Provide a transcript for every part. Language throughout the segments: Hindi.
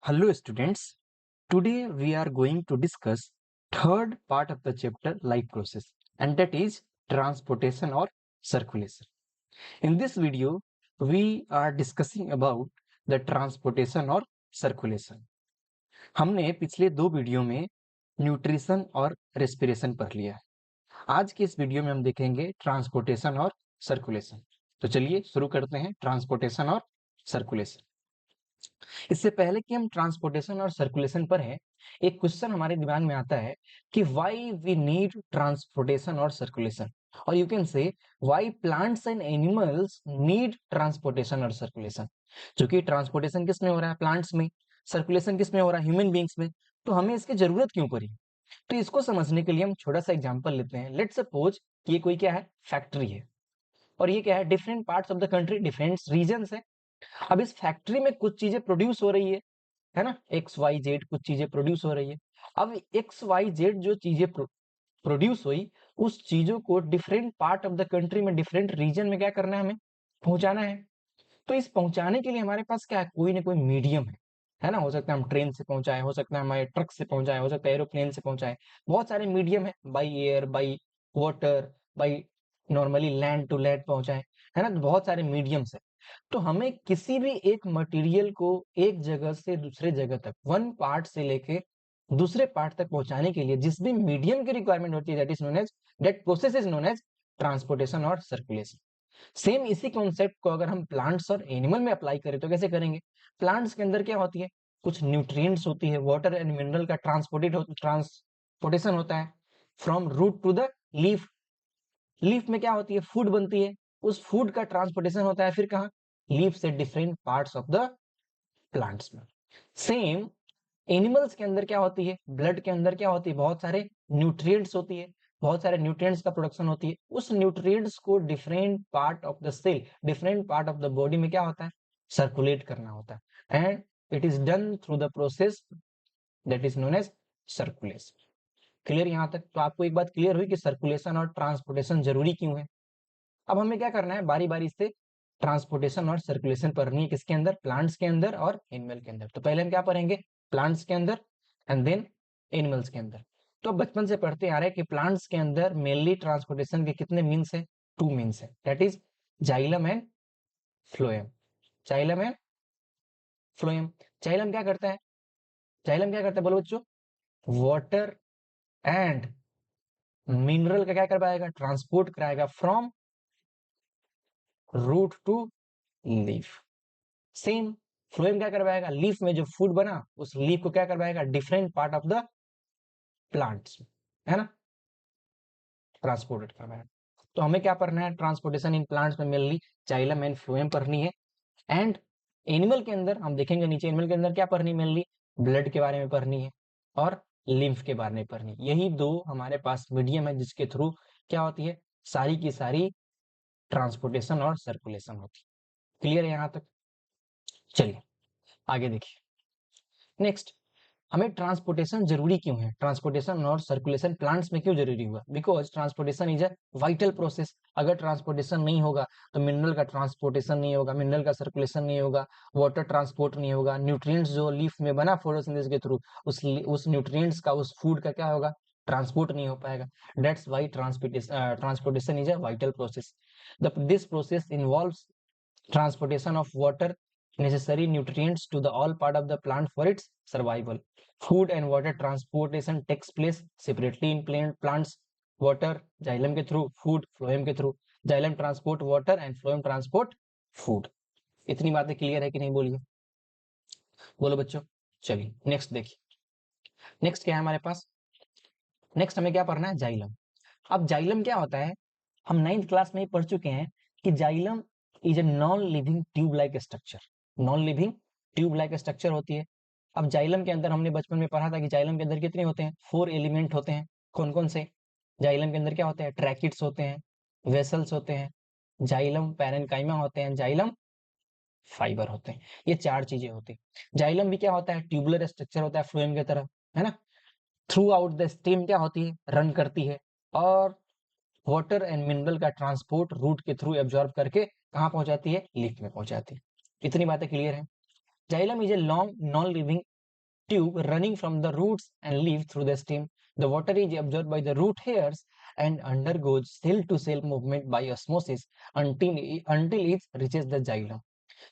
Hello students, today we are going to discuss third part of the chapter life process and that is transportation or circulation. In this video, we are discussing about the transportation or circulation. हमने पिछले दो वीडियो में न्यूट्रिशन और रेस्पिरेशन पढ़ लिया है। आज के इस वीडियो में हम देखेंगे ट्रांसपोर्टेशन और सर्कुलेशन। तो चलिए शुरू करते हैं ट्रांसपोर्टेशन और सर्कुलेशन। इससे पहले कि हम ट्रांसपोर्टेशन और सर्कुलेशन पर हैं, एक क्वेश्चन हमारे दिमाग में आता है कि व्हाई वी नीड ट्रांसपोर्टेशन और सर्कुलेशन, और यू कैन से why plants and animals need transportation और सर्कुलेशन। क्योंकि ट्रांसपोर्टेशन किस में हो रहा है? प्लांट्स में। सर्कुलेशन किस में हो रहा है? ह्यूमन बींग्स में। तो हमें इसकी जरूरत क्यों पड़ी? तो इसको समझने के लिए हम छोटा सा एग्जाम्पल लेते हैं। लेट्स सपोज कि ये कोई क्या है? फैक्ट्री है, और ये क्या है? Different parts of the country, different region है। अब इस फैक्ट्री में कुछ चीजें प्रोड्यूस हो रही है ना, एक्स वाई जेड कुछ चीजें प्रोड्यूस हो रही है। अब एक्स वाई जेड जो चीजें प्रोड्यूस हुई, उस चीजों को different part of the country में, डिफरेंट रीजन में क्या करना है? हमें पहुंचाना है। तो इस पहुंचाने के लिए हमारे पास क्या है? कोई ना कोई मीडियम है ना। हो सकता है हम ट्रेन से पहुंचाए, हो सकता है हमारे ट्रक से पहुंचाए, हो सकता है एरोप्लेन से पहुंचाए। बहुत सारे मीडियम है, by air, by water, by normally land to land पहुंचाए, है ना। बहुत सारे मीडियम्स है। तो हमें किसी भी एक मटेरियल को एक जगह से दूसरे जगह तक, वन पार्ट से लेके दूसरे पार्ट तक पहुंचाने के लिए जिस भी मीडियम की रिक्वायरमेंट होती है, that process is known as transportation और सर्कुलेशन। सेम इसी कॉन्सेप्ट को अगर हम प्लांट्स और एनिमल में अप्लाई करें तो कैसे करेंगे? प्लांट्स के अंदर क्या होती है? कुछ न्यूट्रिएंट्स होती है, वाटर एंड मिनरल का ट्रांसपोर्टेशन होता है from root to the leaf. Leaf में क्या होती है? फूड बनती है। उस फूड का ट्रांसपोर्टेशन होता है फिर कहाँ? लीफ से different parts of the plants में। सेम एनिमल्स के अंदर क्या होती है? ब्लड के अंदर क्या होती है? बहुत सारे न्यूट्रिएंट्स होती है, बहुत सारे न्यूट्रिएंट्स का प्रोडक्शन होती है। उस न्यूट्रिएंट्स को different part of the cell, different part of the body में क्या होता है? सर्कुलेट करना होता है, and it is done through the process that is known as circulation. Clear यहां तक? तो आपको एक बात क्लियर हुई कि सर्कुलेशन और ट्रांसपोर्टेशन जरूरी क्यों है। अब हमें क्या करना है? बारी बारी से ट्रांसपोर्टेशन और सर्कुलेशन पढ़नी है। किसके अंदर? प्लांट्स के अंदर और एनिमल के अंदर। तो पहले हम क्या पढ़ेंगे? प्लांट्स के अंदर एंड देन एनिमल्स के अंदर। तो बचपन से पढ़ते आ रहे हैं कि प्लांट्स के अंदर मेनली ट्रांसपोर्टेशन के कितने मीन्स है? टू मीन्स है, that is xylem and phloem. Xylem and phloem. Xylem क्या करता है? जाइलम क्या करता है बोलो बच्चों? वाटर एंड मिनरल का क्या कर पाएगा? ट्रांसपोर्ट कराएगा from root to leaf. Same phloem क्या करवाएगा? लीफ में जो फूड बना उस लीफ को क्या करवाएगा? Different part of the plants, है ना, ट्रांसपोर्टेड करवाएगा। तो हमें क्या पढ़ना है? ट्रांसपोर्टेशन इन प्लांट्स में मेनली जाइलम एंड फ्लोएम पढ़नी है। एंड एनिमल के अंदर हम देखेंगे नीचे, एनिमल के अंदर क्या पढ़नी है? मेनली ब्लड के बारे में पढ़नी है और लिम्फ के बारे में पढ़नी है। यही दो हमारे पास मीडियम है जिसके थ्रू क्या होती है? सारी की सारी ट्रांसपोर्टेशन और सर्कुलेशन होती है। क्लियर है यहां तक? चलिए आगे देखिए। नेक्स्ट, हमें ट्रांसपोर्टेशन जरूरी क्यों है? ट्रांसपोर्टेशन और सर्कुलेशन प्लांट्स में क्यों जरूरी हुआ? Because transportation is a vital process. अगर ट्रांसपोर्टेशन नहीं होगा तो मिनरल का ट्रांसपोर्टेशन नहीं होगा, मिनरल का सर्कुलेशन नहीं होगा, वाटर ट्रांसपोर्ट नहीं होगा, न्यूट्रिएंट्स जो लीफ में बना फोटोसिंथेसिस के थ्रू उस न्यूट्रिएंट्स का, उस फूड का क्या होगा? ट्रांसपोर्ट नहीं हो पाएगा। That's why transportation is a vital process. This process involves transportation of water, necessary nutrients to the all part of the plant for its survival. Food and water transportation takes place separately in plants. Water xylem के through, food phloem के through. Xylem transport water and phloem transport food. इतनी बातें क्लियर है कि नहीं? बोलिए, बोलो बच्चों। चलिए नेक्स्ट देखिए। नेक्स्ट क्या है हमारे पास? नेक्स्ट हमें क्या पढ़ना है? जाइलम। अब जाइलम क्या होता है? हम 9th क्लास में ही पढ़ चुके हैं कि xylem is a non living tube like structure. Non living tube like structure होती है। अब जाइलम के अंदर हमने बचपन में पढ़ा था कि जाइलम के अंदर कितने होते हैं? 4 एलिमेंट होते हैं। कौन कौन से? जाइलम के अंदर क्या होते हैं? ट्रैकिड्स होते हैं, वेसल्स होते हैं, जाइलम पैरेन्काइमा होते हैं, जाइलम फाइबर होते हैं। ये 4 चीजें होती हैं। जाइलम भी क्या होता है? ट्यूबुलर स्ट्रक्चर होता है फ्लोएम की तरह, है ना। थ्रू आउट द स्टेम क्या होती है? रन करती है, और वाटर एंड मिनरल का ट्रांसपोर्ट रूट के थ्रू एब्जॉर्ब करके कहां पहुंचाती है? लीफ में पहुंचाती है। इतनी बातें क्लियर है? Xylem is a long non living tube running from the roots and leaf through the stem. The water is absorbed by the root hairs and undergoes cell to cell movement by osmosis until it reaches the xylem.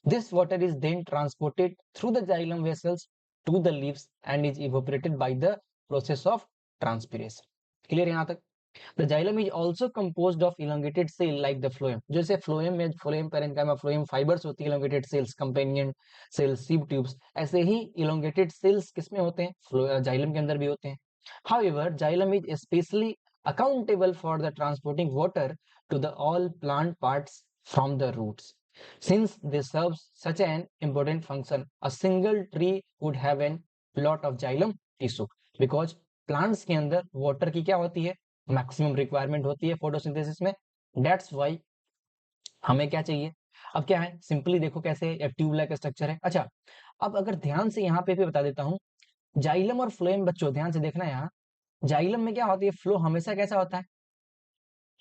This water is then transported through the xylem vessels to the leaves and is evaporated by the process of transpiration. Clear यहाँ तक? The xylem is also composed of elongated cell like the phloem. जैसे phloem में phloem parenchyma phloem fibers होती है, elongated cells, companion cells, sieve tubes, ऐसे ही elongated cells किसमें होते हैं? xylem के अंदर भी होते हैं. However, xylem is especially accountable for the transporting water to the all plant parts from the roots. Since this serves such an important function, a single tree would have a lot of xylem tissue because plants के अंदर water की क्या होती है? मैक्सिमम रिक्वायरमेंट होती है फोटोसिंथेसिस में. दैट्स वाई हमें क्या चाहिए. अब क्या है, सिंपली देखो कैसे एक ट्यूब लाइक स्ट्रक्चर है. अच्छा, अब अगर ध्यान से यहाँ पे भी बता देता हूँ, जाइलम और फ्लोएम बच्चों ध्यान से देखना. यहाँ जाइलम में क्या होती है, फ्लो हमेशा कैसा होता है,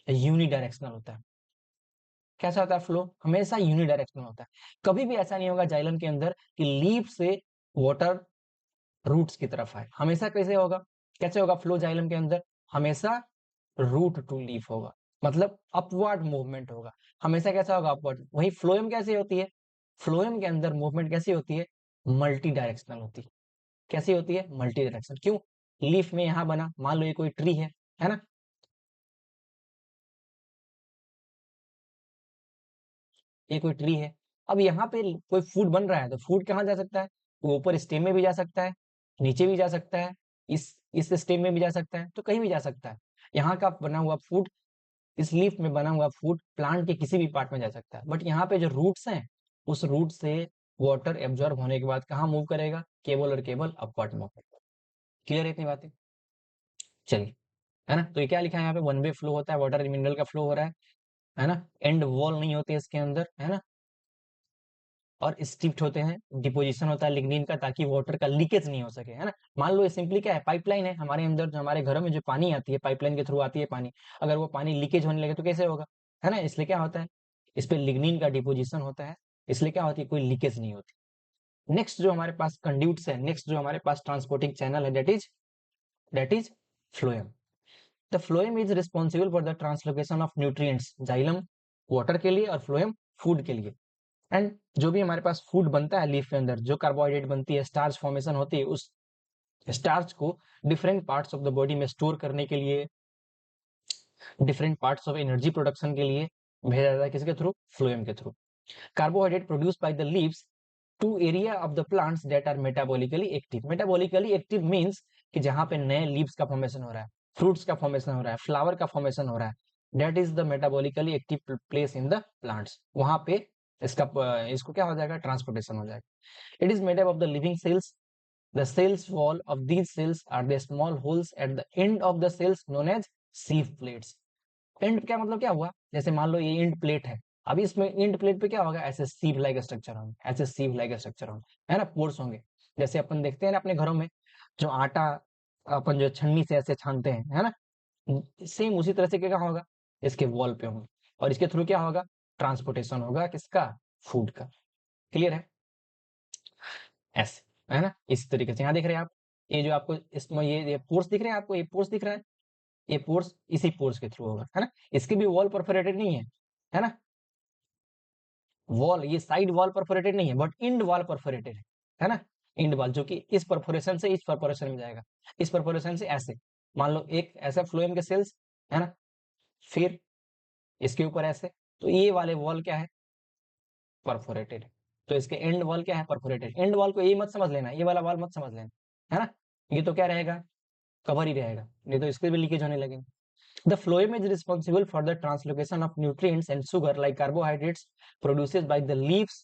यूनिडायरेक्शनल होता है. कैसा होता है, फ्लो हमेशा यूनिडायरेक्शनल होता है. कभी भी ऐसा नहीं होगा जाइलम के अंदर कि लीफ से वाटर रूट्स की तरफ आए. हमेशा कैसे होगा, कैसे होगा फ्लो जाइलम के अंदर, हमेशा रूट टू लीफ होगा, मतलब अपवर्ड मूवमेंट होगा. हमेशा कैसा होगा, अपवर्ड. वही फ्लोएम कैसे होती है, फ्लोएम के अंदर मूवमेंट कैसी होती है, मल्टी डायरेक्शनल होती है. कैसी होती है, मल्टी डायरेक्शनल. क्यों, लीफ में यहां बना, मान लो ये कोई ट्री है ना, ये कोई ट्री है. अब यहाँ पे कोई फूड बन रहा है, तो फूड कहाँ जा सकता है, वो ऊपर स्टेम में भी जा सकता है, नीचे भी जा सकता है, इस स्टेम में भी जा सकता है, तो कहीं भी जा सकता है. यहाँ का बना हुआ फूड, इस लीफ में बना हुआ फूड प्लांट के किसी भी पार्ट में जा सकता है. बट यहाँ पे जो रूट्स हैं, उस रूट से वाटर एब्जॉर्ब होने के बाद कहाँ मूव करेगा, केवल और केवल अपवर्ड मूव करेगा. क्लियर है इतनी बातें. चलिए, है ना. तो ये क्या लिखा है यहाँ पे, वन वे फ्लो होता है, वाटर मिनरल का फ्लो हो रहा है ना. एंड वॉल नहीं होती है इसके अंदर, है ना. और स्टिफ्ट होते हैं, डिपोजिशन होता है लिग्निन का, ताकि वाटर का लीकेज नहीं हो सके, है ना. मान लो ये सिंपली क्या है, पाइपलाइन है हमारे अंदर, जो हमारे घरों में जो पानी आती है पाइपलाइन के थ्रू आती है पानी, अगर वो पानी लीकेज होने लगे तो कैसे होगा, है ना. इसलिए क्या होता है, इस पे लिग्निन का डिपोजिशन होता है, इसलिए क्या होती है, कोई लीकेज नहीं होती. नेक्स्ट जो हमारे पास कंड्यूट्स है, नेक्स्ट जो हमारे पास ट्रांसपोर्टिंग चैनल है, that is phloem. The phloem is responsible for the translocation of nutrients, xylem water के लिए और फ्लोएम फूड के लिए. एंड जो भी हमारे पास फूड बनता है लीफ के अंदर, जो कार्बोहाइड्रेट बनती है, स्टार्च फॉर्मेशन होती है, उस स्टार्च को different parts of the body में स्टोर करने के लिए, different parts of energy production के लिए भेजा जाता है, किसके थ्रू, फ्लोएम के through. Carbohydrate produce by the leaves to area of the plants that are metabolically active. Metabolically active means कि जहां पे नए लीव्स का फॉर्मेशन हो रहा है, फ्रूट्स का फॉर्मेशन हो रहा है, फ्लावर का फॉर्मेशन हो रहा है, that is the metabolically active place in the plants. वहां पे इसको क्या हो जाएगा, ट्रांसपोर्टेशन हो जाएगा. It is made up of the living cells. The cells wall of these cells are the small holes at the end of the cells known as sieve plates. End क्या मतलब क्या हुआ, जैसे मान लो ये इंड प्लेट है, अब इसमें इंड प्लेट पे क्या होगा, ऐसे सीव लाइक स्ट्रक्चर होंगे, ऐसे सीव लाइक स्ट्रक्चर होंगे, है ना, पोर्स होंगे. जैसे अपन देखते हैं ना अपने घरों में, जो आटा अपन जो छन्नी से ऐसे छानते हैं, है ना, सेम उसी तरह से क्या होगा, इसके वॉल पे होंगे, और इसके थ्रू क्या होगा, ट्रांसपोर्टेशन होगा, किसका, फूड का. क्लियर है, ऐसे, है ना, इस तरीके से. यहाँ देख रहे हैं आप, ये जो आपको इसमें ये पोर्स दिख रहे हैं आपको, ये पोर्स दिख रहा है, ये पोर्स इसी पोर्स के थ्रू होगा, है ना. इसकी भी वॉल परफोरेटेड नहीं है ना, वॉल, ये साइड वॉल परफोरेटेड नहीं है, बट इंड वॉल परफोरेटेड है ना. इंड वॉल जो कि इस परफोरेशन से इस परफोरेशन में जाएगा, इस परफोरेशन से ऐसे, मान लो एक ऐसा फ्लोएम के सेल्स, है ना, फिर इसके ऊपर ऐसे, तो ये वाले वॉल क्या है, परफोरेटेड. तो इसके एंड वॉल क्या है, परफोरेटेड. एंड वॉल को ये मत समझ लेना, ये वाला वॉल मत समझ लेना, है ना. ये तो क्या रहेगा, कवर ही रहेगा, नहीं तो इसके भी लीकेज होने लगेंगे. The phloem is responsible for the translocation of nutrients and sugar like carbohydrates produced by the leaves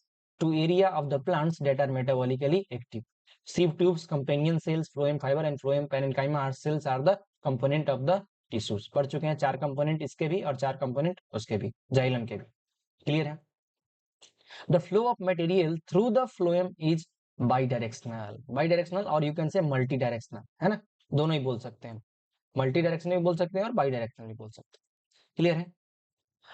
to area of the plants that are metabolically active. Sieve tubes, companion cells, phloem fiber and phloem parenchyma cells are the component of the tissues. पढ़ चुके हैं चार कंपोनेंट इसके भी और चार कंपोनेंट उसके भी, जाइलम के भी. क्लियर है. The flow of material through the phloem is bidirectional और you can say multidirectional, है ना, दोनों ही बोल सकते हैं, मल्टी डायरेक्शनल भी बोल सकते हैं और बाई डायरेक्शनल भी बोल सकते हैं. क्लियर है.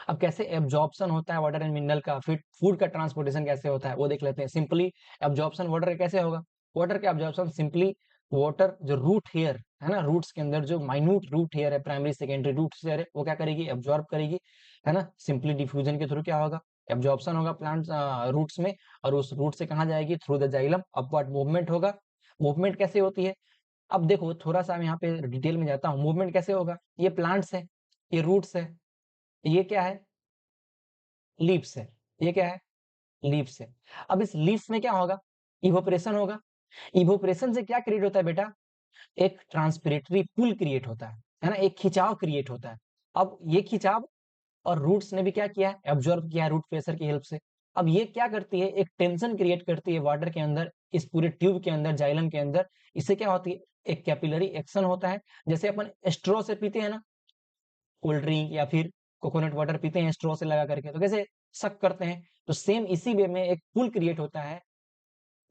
अब कैसे एब्जॉर्प्शन होता है वाटर एंड मिनरल का, फिर फूड का ट्रांसपोर्टेशन कैसे होता है वो देख लेते हैं. सिंपली एब्जॉर्प्शन वाटर का कैसे होगा, वाटर के एब्जॉर्प्शन सिंपली वाटर जो रूट हेयर है ना, रूट्स के अंदर जो माइन्यूट रूट हेयर है, प्राइमरी सेकेंडरी रूट हेयर है, वो क्या करेगी, एब्जॉर्ब करेगी, है ना। सिंपली डिफ्यूजन के थ्रू क्या होगा, एब्जॉर्प्शन होगा प्लांट रूट्स में, और उस रूट से कहाँ जाएगी, through the xylem upward movement होगा। मूवमेंट कैसे होती है, अब देखो थोड़ा सा मैं यहाँ पे डिटेल में जाता हूँ। मूवमेंट कैसे होगा, ये प्लांट्स है, ये रूट्स है, ये क्या है, लीव्स है, ये क्या है, लीव्स है। अब इस लीव्स में क्या होगा, इवोपरेशन होगा। इवोपरेशन से क्या क्रिएट होता है बेटा, एक ट्रांसपिरेटरी पुल क्रिएट होता है ना, एक खिंचाव क्रिएट होता है। अब ये खिंचाव और रूट्स ने भी क्या किया है, एब्जॉर्ब किया है रूट प्रेशर की हेल्प से। अब ये क्या करती है, एक टेंशन क्रिएट करती है वाटर के अंदर, इस पूरे ट्यूब के अंदर, जाइलम के अंदर। इससे क्या होती है, एक कैपिलरी एक्शन होता है। जैसे अपन स्ट्रॉ से पीते हैं ना, कोल्ड ड्रिंक या फिर कोकोनट वाटर पीते हैं स्ट्रॉ से लगा करके, तो कैसे सक करते हैं, तो सेम इसी वे में एक पुल क्रिएट होता है,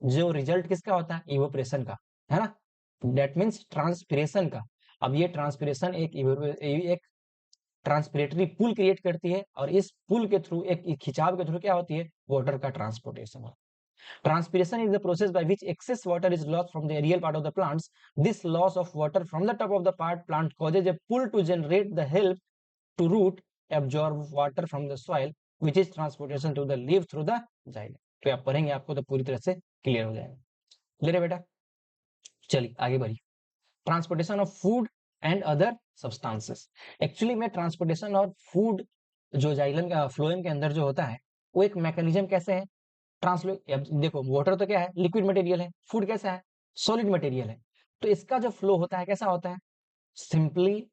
जो रिजल्ट किसका होता है, इवोपरेशन का, है ना। दैट मीन्स ट्रांसपिरेशन का। अब ये ट्रांसपिरेशन एक ट्रांसपिरेटरी पुल क्रिएट करती है, और इस पुल के थ्रू, एक खिंचाव के थ्रू क्या होती है, वाटर का transportation. Transpiration is the process by which excess water is lost from the aerial part of the plants. This loss of water from the top of the plant causes a pull to generate the help to root absorb water from the soil, which is transportation to the leaf through the xylem. तो आप पढ़ेंगे आपको तो पूरी तरह से क्लियर हो जाएगा। क्लियर है बेटा, चलिए आगे बढ़िए। Transportation of food and other substances. Actually में ट्रांसपोर्टेशन और फूड जो जाइलम का फ्लोएम के अंदर जो होता है, वो एक मैकेनिज्म कैसे है, ट्रांसलो देखो वाटर तो क्या है, लिक्विड मटेरियल है, फूड कैसा है, सॉलिड मटेरियल है। तो इसका जो फ्लो होता है कैसा होता है, सिंपली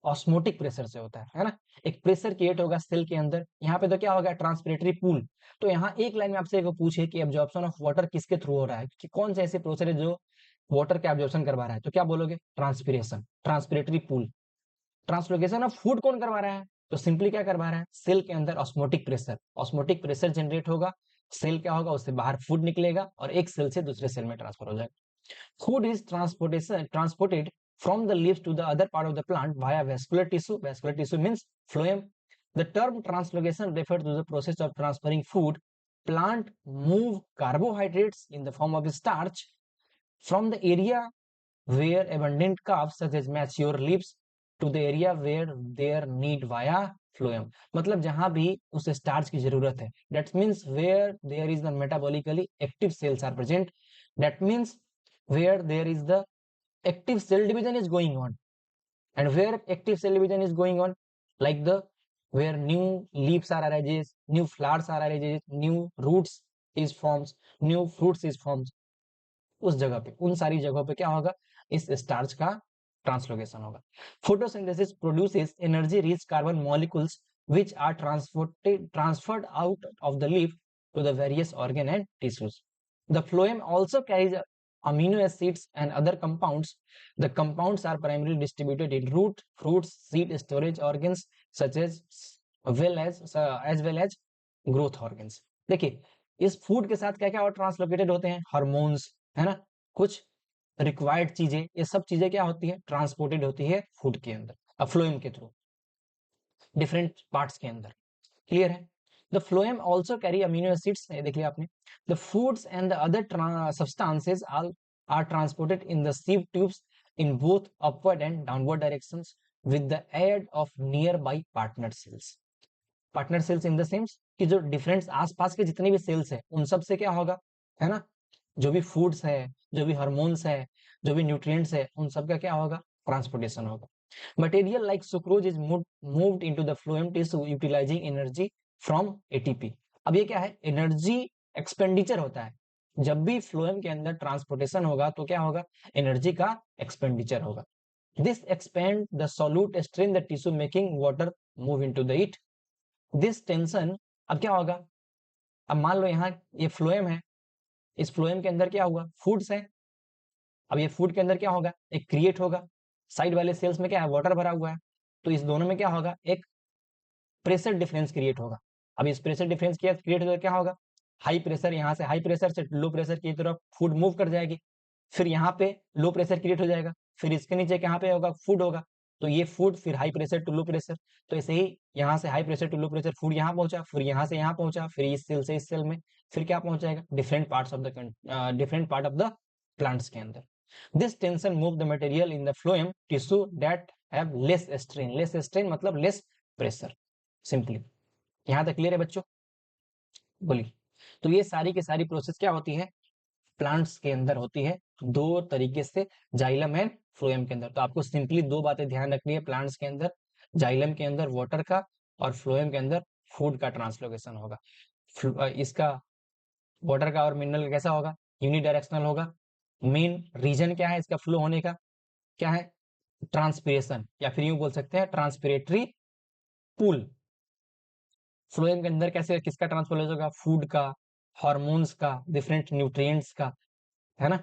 ऑस्मोटिक प्रेशर से होता है ना। एक प्रेशर क्रिएट होगा सेल के अंदर, यहाँ पे तो क्या होगा, ट्रांसपिरेटरी पूल। तो यहाँ एक लाइन में आपसे पूछे कि एब्जॉर्प्शन ऑफ वाटर किसके थ्रू हो रहा है, कि कौन से ऐसे प्रोसेस है जो वाटर का एब्जॉर्प्शन करवा रहा है, तो क्या बोलोगे, transpiration, transpiratory pool. Translocation of food कौन करवा रहा है, तो सिंपली क्या करवा रहा है, सेल के अंदर osmotic pressure, osmotic pressure generate होगा, सेल क्या होगा, उससे बाहर फूड निकलेगा और एक सेल से दूसरे सेल में ट्रांसफर हो जाएगा। Food is transported from the leaves to the other part of the plant via vascular tissue. Vascular tissue means phloem. The term translocation refers to the process of transferring food. Plant move carbohydrates in the form of starch from the area where abundant carbs such as mature leaves to the area where their need via phloem. मतलब जहां भी उस स्टार्च की जरूरत है, that means where there is the metabolically active cells are present, that means where there is the active cell division is going on, and where active cell division is going on, like the where new leaves are arises, new flowers are arises, new roots is forms, new fruits is forms, उस जगह पे, उन सारी जगहों पे क्या होगा, इस स्टार्च का ट्रांसलोकेशन होगा। Photosynthesis produces energy rich carbon molecules which are transferred out of the leaf to the various organ and tissues. The phloem also carries amino acids and other compounds. The compounds are primarily distributed in root, fruits, seed storage organs such as well as growth organs. देखिए इस फूड के साथ क्या क्या और ट्रांसलोकेटेड होते हैं, हार्मोन्स, है ना, कुछ रिक्वायर्ड चीजें, ये सब चीजें क्या होती है, ट्रांसपोर्टेड होती है फूड के अंदर, फ्लोएम के थ्रू, डिफरेंट पार्ट्स के अंदर। क्लियर है। The phloem also carry amino acids, देख लिया आपने। The foods and the other substances are transported in the sieve tubes in both upward and downward directions with the aid of nearby partner cells. Partner cells in the sense कि जो डिफरेंट आसपास के जितने भी सेल्स है उन सब से क्या होगा, है ना, जो भी फूड्स है, जो भी हार्मोन्स है, जो भी न्यूट्रिएंट्स है, उन सब का क्या होगा, ट्रांसपोर्टेशन होगा। Material like sucrose is moved into the phloem tissue utilising energy from ATP. अब ये क्या है, एनर्जी एक्सपेंडिचर होता है, जब भी फ्लोएम के अंदर ट्रांसपोर्टेशन होगा तो क्या होगा, एनर्जी का एक्सपेंडिचर होगा। This expand the solute strain the tissue making water move into the it. This tension, अब क्या होगा, अब मान लो यहाँ ये फ्लोएम है, इस फ्लोएम के अंदर क्या हुआ, फूड्स है। अब ये फूड के अंदर क्या होगा, एक क्रिएट होगा, साइड वाले सेल्स में क्या है, वाटर भरा हुआ है, तो इस दोनों में क्या होगा, एक प्रेशर डिफरेंस क्रिएट होगा। अब इस प्रेशर डिफरेंस क्रिएट होकर क्या होगा, हाई प्रेशर, यहाँ से हाई प्रेशर से लो प्रेशर की तरफ फूड मूव कर जाएगी, फिर यहाँ पे लो प्रेशर क्रिएट हो जाएगा, फिर इसके नीचे कहाँ पे होगा, फूड होगा, तो ये फूड फिर high pressure to low pressure, तो ऐसे ही यहाँ से high pressure to low pressure food यहाँ पहुंचा, फिर यहाँ से यहाँ पहुंचा, फिर इस सेल से इस सेल में, फिर क्या पहुंच जाएगा different part of the plants के अंदर। This tension move the material in the phloem tissue that have less strain मतलब लेस प्रेशर। सिंपली यहाँ तक क्लियर है बच्चों? बोलिए। तो ये सारी की सारी प्रोसेस क्या होती है प्लांट्स के अंदर होती है, दो तरीके से, जाइलम एंड फ्लोएम के अंदर। तो आपको सिंपली दो बातें ध्यान रखनी है, प्लांट्स के अंदर जाइलम के अंदर वाटर का और फ्लोएम के अंदर फूड का ट्रांसलोकेशन होगा। इसका वाटर का और मिनरल का कैसा होगा? यूनिडायरेक्शनल होगा। मेन रीजन क्या है इसका फ्लो होने का? क्या है? ट्रांसपिरेशन, या फिर यूं बोल सकते हैं ट्रांसपिरेटरी पूल। फ्लोएम के अंदर कैसे किसका ट्रांसपोलेशन होगा? फूड का, हार्मोन्स का, डिफरेंट न्यूट्रिएंट्स का, है ना।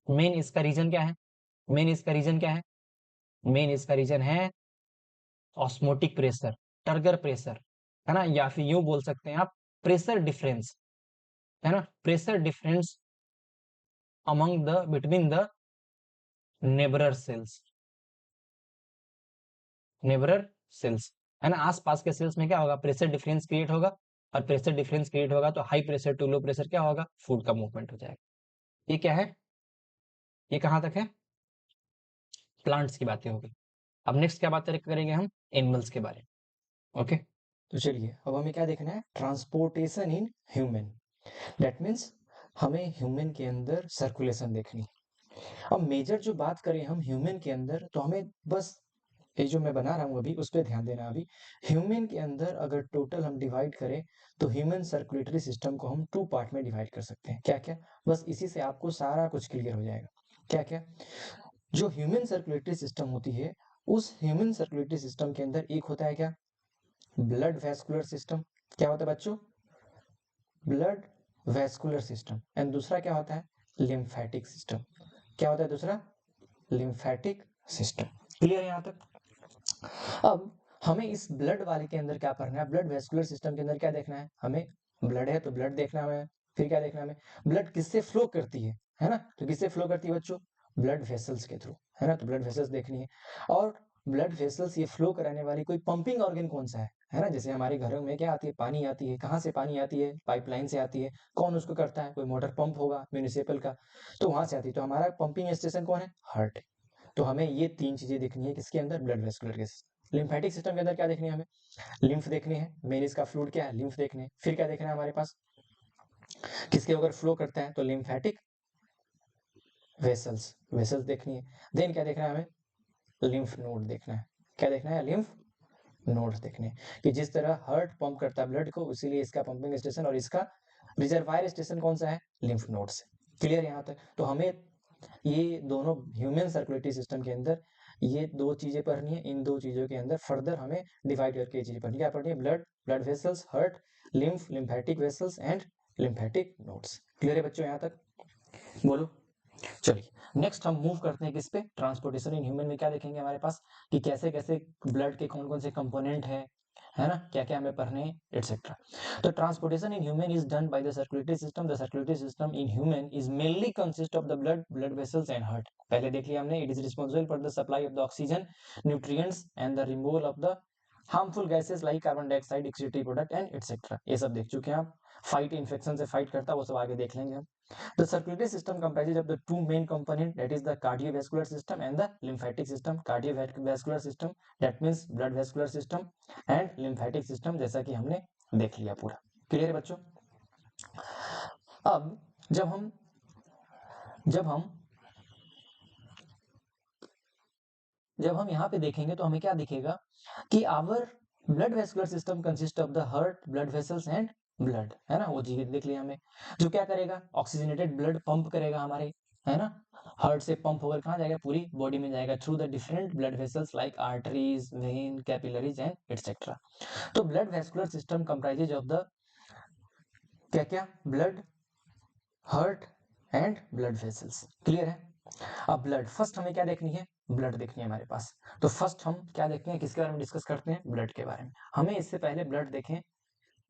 मेन इसका रीजन क्या है? मेन इसका रीजन क्या है? मेन इसका रीजन है ऑस्मोटिक प्रेशर, टर्गर प्रेशर, है ना, या फिर यूं बोल सकते हैं आप प्रेशर डिफरेंस, है ना, pressure difference among the between the neighbour cells, neighbour cells, है ना। आसपास के सेल्स में क्या होगा? प्रेशर डिफरेंस क्रिएट होगा, और प्रेशर डिफरेंस क्रिएट होगा तो high pressure to low pressure क्या होगा? फूड का मूवमेंट हो जाएगा। ये क्या है? ये कहां तक है? प्लांट्स की बातें होगी। अब नेक्स्ट क्या बात करेंगे हम? एनिमल्स के बारे में। ओके, तो चलिए अब हमें क्या देखना है? Transportation in human, that means हमें ह्यूमन के अंदर सर्कुलेशन देखनी। अब मेजर जो बात करें हम ह्यूमन के अंदर, तो हमें बस ये जो मैं बना रहा हूँ अभी उस पर ध्यान देना। अभी ह्यूमन के अंदर अगर टोटल हम डिवाइड करें तो ह्यूमन सर्कुलेटरी सिस्टम को हम 2 पार्ट में डिवाइड कर सकते हैं। क्या क्या? बस इसी से आपको सारा कुछ क्लियर हो जाएगा। क्या क्या? जो ह्यूमन सर्कुलेटरी सिस्टम होती है, उस ह्यूमन सर्कुलेटरी सिस्टम के अंदर एक होता है क्या? Blood vascular system. क्या होता है बच्चों? Blood vascular system. एंड दूसरा क्या होता है? Lymphatic system. क्या होता है दूसरा? Lymphatic system. क्लियर है यहाँ तक? अब हमें इस ब्लड वाले के अंदर क्या करना है? ब्लड वेस्कुलर सिस्टम के अंदर क्या देखना है हमें? ब्लड है तो ब्लड देखना है हमें। फिर क्या देखना है हमें? ब्लड किससे फ्लो करती है ना। तो किससे फ्लो करती है बच्चों? ब्लड वेसल्स के थ्रू, है ना। तो ब्लड वेसल्स देखनी है। और ब्लड वेसल्स ये फ्लो कराने वाली कोई पंपिंग ऑर्गन कौन सा है ना। जैसे हमारे घरों में क्या आती है? पानी आती है। कहाँ से पानी आती है? पाइपलाइन से आती है। कौन उसको करता है? कोई मोटर पंप होगा म्यूनिसिपल का, तो वहां से आती है। तो हमारा पंपिंग स्टेशन कौन है? हार्ट। तो हमें ये 3 चीजें देखनी है किसके अंदर? ब्लड वेस्कुलर के। लिम्फेटिक सिस्टम के अंदर क्या देखनी है हमें? लिम्फ देखनी है। मेन इसका फ्लूइड क्या है? लिम्फ देखने। फिर क्या देखना है हमारे पास? किसके अगर फ्लो करता है तो लिम्फेटिक वेसल्स, वेसल्स देखनी है। देन क्या देखना है हमें? लिम्फ नोड देखना है। क्या देखना है? लिम्फ नोड्स देखने हैं कि जिस तरह हार्ट पंप करता है ब्लड को, इसीलिए इसका पंपिंग स्टेशन और इसका रिजर्वायर स्टेशन कौन सा है? Lymph nodes. क्लियर यहाँ तक? तो हमें ये दोनों ह्यूमन सर्कुलेटरी सिस्टम के अंदर ये 2 चीजें पढ़नी है। इन 2 चीजों के अंदर फर्दर हमें डिवाइड करके ये चीजें पढ़नी है। क्या पढ़नी है? Blood, blood vessels, heart, lymph, lymphatic vessels and lymphatic nodes. Clear है बच्चों यहाँ तक? बोलो। चलिए नेक्स्ट हम मूव करते हैं किस पे? ट्रांसपोर्टेशन इन ह्यूमन में क्या देखेंगे हमारे पास कि कैसे कैसे ब्लड के कौन कौन से कंपोनेंट है ना, क्या क्या हमें पढ़ने हैं एटसेट्रा। तो transportation in human is done by the circulatory system. The circulatory system in human is mainly consist of the blood, blood vessels and heart. पहले देख लिया हमने। It is responsible for the supply of the oxygen, nutrients and the removal of the harmful gases like carbon dioxide, excretory product and etcetera. ये सब देख चुके हैं आप। फाइट इन्फेक्शन से फाइट करता है वो सब आगे देख लेंगे हम। The circulatory system comprises of the 2 main components, that is the cardiovascular system and the lymphatic system. Cardiovascular system that means blood vascular system and lymphatic system, जैसा कि हमने देख लिया पूरा। क्लियर है बच्चों? अब जब हम यहाँ पे देखेंगे तो हमें क्या दिखेगा कि our blood vascular system consist of the heart, blood vessels and blood, है ना। वो चीजें देख लिया हमें। जो क्या करेगा? ऑक्सीजनेटेड ब्लड पंप करेगा हमारे, है ना। हार्ट से पंप होकर कहाँ जाएगा? पूरी बॉडी में जाएगा through the different blood vessels like arteries, vein, capillaries and etcetera. तो blood vascular system comprises of the क्या क्या? Blood, heart and blood vessels. Clear है? अब ब्लड, फर्स्ट हमें क्या देखनी है? ब्लड देखनी है हमारे पास। तो फर्स्ट हम क्या देखते हैं? किसके बारे में डिस्कस करते हैं? ब्लड के बारे में। हमें इससे पहले ब्लड देखें,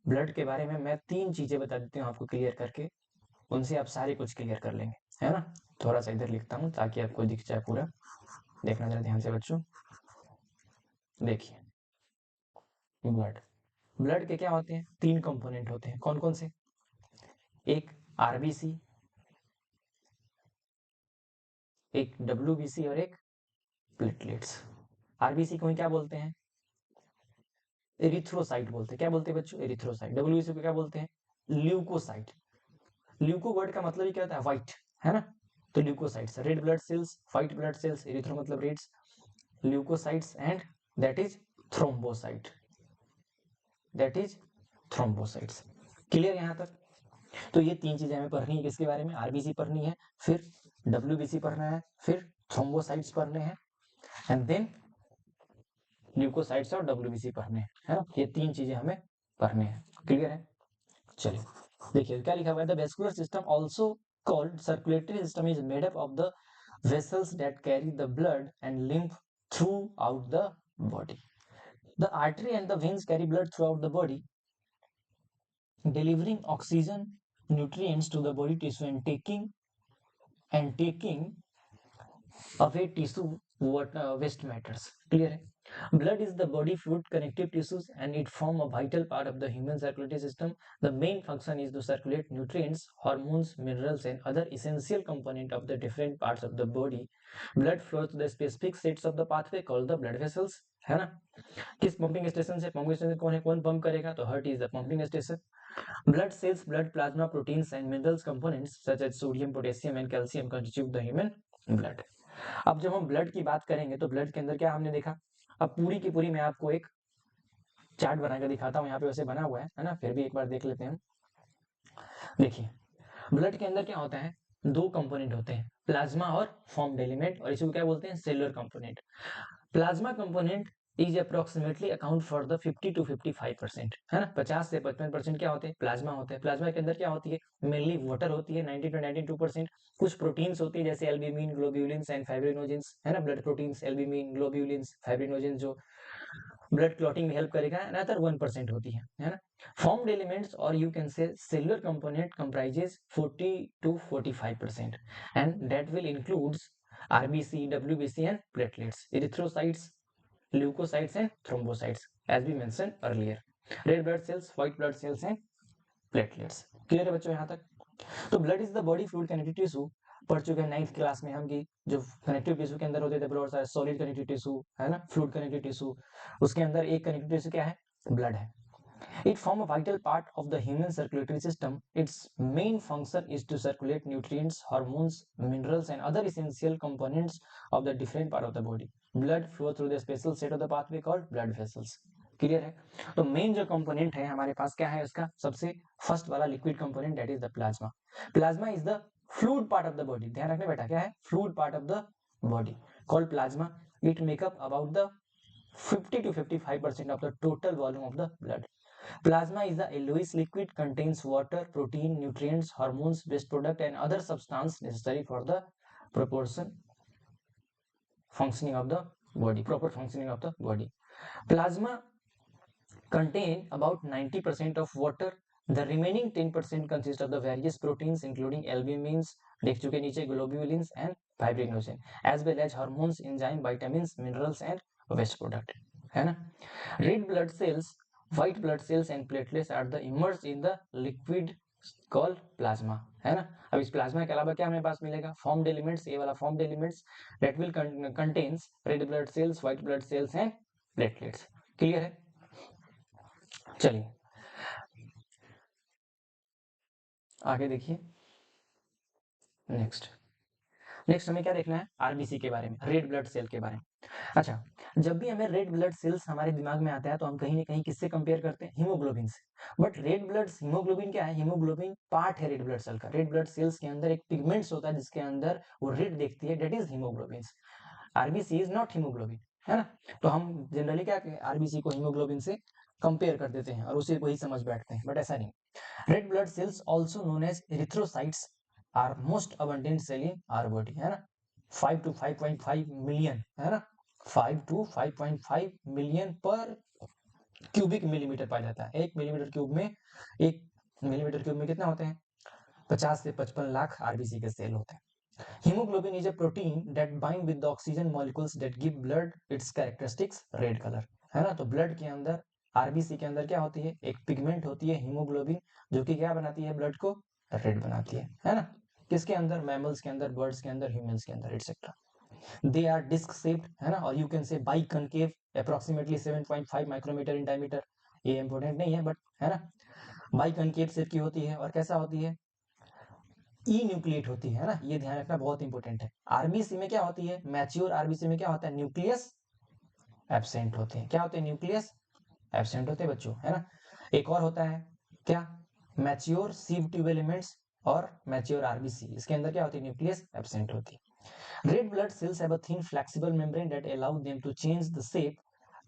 ब्लड के बारे में मैं 3 चीजें बता देती हूँ आपको क्लियर करके, उनसे आप सारे कुछ क्लियर कर लेंगे, है ना। थोड़ा सा इधर लिखता हूँ ताकि आपको दिख जाए पूरा। देखना जरा ध्यान से बच्चों। देखिए ब्लड, ब्लड के क्या होते हैं, 3 कंपोनेंट होते हैं, कौन कौन से, एक आरबीसी, एक डब्ल्यूबीसी और एक प्लेटलेट्स। आरबीसी को ही क्या बोलते हैं, एरिथ्रोसाइट बोलते हैं। क्या बोलते हैं बच्चों, एरिथ्रोसाइट। डब्ल्यूबीसी को क्या बोलते हैं, ल्यूकोसाइट। ल्यूको वर्ड का मतलब ही क्या होता है, व्हाइट, है ना, तो leukocytes, red blood cells, white blood cells, erythro मतलब reds, leukocytes and that is thrombocyte, that is thrombocytes. Clear यहाँ तक। तो ये 3 चीजें हमें पढ़नी है, किसके बारे में, आरबीसी पढ़नी है, फिर डब्ल्यूबीसी पढ़ना है, फिर थ्रोम्बोसाइट्स पढ़ने हैं, एंड देन ल्यूकोसाइट्स और डब्ल्यूबीसी पढ़ने हैं, है ना, ये 3 चीजें हमें पढ़ने हैं। क्लियर है। चलिए देखिए क्या लिखा हुआ है, the vascular system also called circulatory system is made up of the vessels that carry the blood and lymph throughout the body. The artery and the veins carry blood throughout the body, delivering oxygen, nutrients to the body tissue and taking away tissue waste matters. Clear है. Blood is the body fluid connective tissues and it form a vital part of the human circulatory system. The main function is to circulate nutrients, hormones, minerals and other essential component of the different parts of the body. Blood flows to the specific sets of the pathway called the blood vessels. है ना, किस पंपिंग स्टेशन से, पंपिंग स्टेशन कौन है, कौन पंप करेगा, तो heart is the pumping station. Blood cells, blood plasma, proteins and minerals components such as sodium, potassium and calcium constitute the human blood. अब जब हम ब्लड की बात करेंगे तो ब्लड के अंदर क्या हमने देखा, अब पूरी की पूरी मैं आपको एक चार्ट बनाकर दिखाता हूँ, यहाँ पे वैसे बना हुआ है ना, फिर भी एक बार देख लेते हैं. देखिए ब्लड के अंदर क्या होता है, 2 कंपोनेंट होते हैं, प्लाज्मा और फॉर्म्ड एलिमेंट, और इसको क्या बोलते हैं, cellular component. Plasma component is approximately account for the 50 to 55%, है ना, 50 से 55% क्या होते हैं, प्लाज्मा होते हैं. प्लाज्मा के अंदर क्या होती है, मेनली वाटर होती है 90 to 92%. कुछ प्रोटीन्स होती है जैसे एल्ब्यूमिन, ग्लोब्यूलिन्स एंड फाइब्रिनोजेंस, है ना, ब्लड प्रोटीन्स, एल्ब्यूमिन, ग्लोब्यूलिन्स, फाइब्रिनोजेंस जो ब्लड क्लॉटिंग में हेल्प करेगा, अनदर 1% होती है ना. फॉर्म्ड एलिमेंट्स और यू कैन से cellular component comprises 40 to 45% and that will includes RBC, WBC and platelets, erythrocytes, leukocytes and thrombocytes as we mentioned earlier, red blood cells, white blood cells and platelets. Clear है बच्चों यहाँ तक. तो blood is the body fluid connective tissue, पढ़ चुके हैं 9th क्लास में हम की जो कनेक्टिव टिश्यू के अंदर होते थे बहुत सारे सॉलिड कनेक्टिव टिश्यू, है ना, फ्लूइड कनेक्टिव टिश्यू, उसके अंदर एक कनेक्टिव टिश्यू क्या है, ब्लड है. It forms a vital part of the human circulatory system. Its main function is to circulate nutrients, hormones, minerals, and other essential components of the different part of the body. Blood flows through the special set of the pathway called blood vessels. Clear है. तो मेन जो कंपोनेंट है हमारे पास क्या है, उसका सबसे फर्स्ट वाला liquid component that is the plasma. Plasma is the fluid part of the body, ध्यान रखना बेटा, क्या है, fluid part of the body called plasma. It makeup about the 50 to 55% of the total volume of the blood. Plasma is the yellowish liquid, contains water, protein, nutrients, hormones, waste product and other substance necessary for the proportion functioning of the body, proper functioning of the body. Plasma contain about 90% of water. The remaining 10% consists of the various proteins including albumins, देख चुके नीचे, globulins and fibrinogen, as well as hormones, enzyme, vitamins, minerals and waste product, है ना. Red blood cells, white blood cells and platelets are the immersed in the liquid called plasma, है ना. अब इस प्लाज्मा के अलावा क्या हमें पास मिलेगा, फॉर्म्ड एलिमेंट्स, ये वाला formed elements that will contains red blood cells, white blood cells and platelets. Clear है. चलिए आगे देखिए. नेक्स्ट हमें क्या देखना है, आरबीसी के बारे में, रेड ब्लड सेल के बारे में. अच्छा, जब भी हमें रेड ब्लड सेल्स हमारे दिमाग में आता है तो हम कहीं ना कहीं किससे कंपेयर करते हैं, हीमोग्लोबिन से. बट रेड ब्लड हीमोग्लोबिन क्या है, हीमोग्लोबिन पार्ट है रेड ब्लड सेल का. रेड ब्लड सेल्स के अंदर एक पिगमेंट्स होता है जिसके अंदर वो रेड देखती है, that is haemoglobin. RBC is not haemoglobin, है ना. तो हम जनरली क्या आरबीसी को हीमोग्लोबिन से कंपेयर कर देते हैं और उसी को ही समझ बैठते हैं, बट ऐसा नहीं. Red blood cells also known as erythrocytes are most abundant cell in our body, है ना. 5 to 5.5 मिलियन, है ना, 5 to 5.5 मिलियन पर क्यूबिक मिलीमीटर पाया जाता है. 1 मिलीमीटर क्यूब में, 1 मिलीमीटर क्यूब में कितना होते हैं, 50 से 55 लाख आरबीसी के सेल होते हैं. Hemoglobin is a protein that bind with the oxygen molecules that give blood its characteristics red color, है ना। तो ब्लड के अंदर आरबीसी के अंदर क्या होती है, एक पिगमेंट होती है हीमोग्लोबिन, जो कि क्या बनाती है, ब्लड को रेड बनाती है ना। किसके अंदर, मैमल्स के अंदर, बर्ड्स के अंदर, ह्यूमंस के अंदर etcetera. They are disc shaped, है ना, और you can say biconcave, approximately 7.5 micrometre in diameter. ये इंपॉर्टेंट नहीं है बट, है ना, बाई कनकेव शेप की होती है और कैसा होती है, ई न्यूक्लिएट होती है ना, ये ध्यान रखना बहुत इंपॉर्टेंट है। आरबीसी में क्या होती है, मैच्योर आरबीसी में क्या होता है, न्यूक्लियस एब्सेंट होते हैं। क्या होते हैं, न्यूक्लियस एब्सेंट होते हैं बच्चों, है ना। एक और होता है क्या, मैच्योर सीव ट्यूब एलिमेंट्स और मैच्योर आरबीसी, इसके अंदर क्या होती है, न्यूक्लियस एब्सेंट होती है। Red blood cells have a thin flexible membrane that allow them to change the shape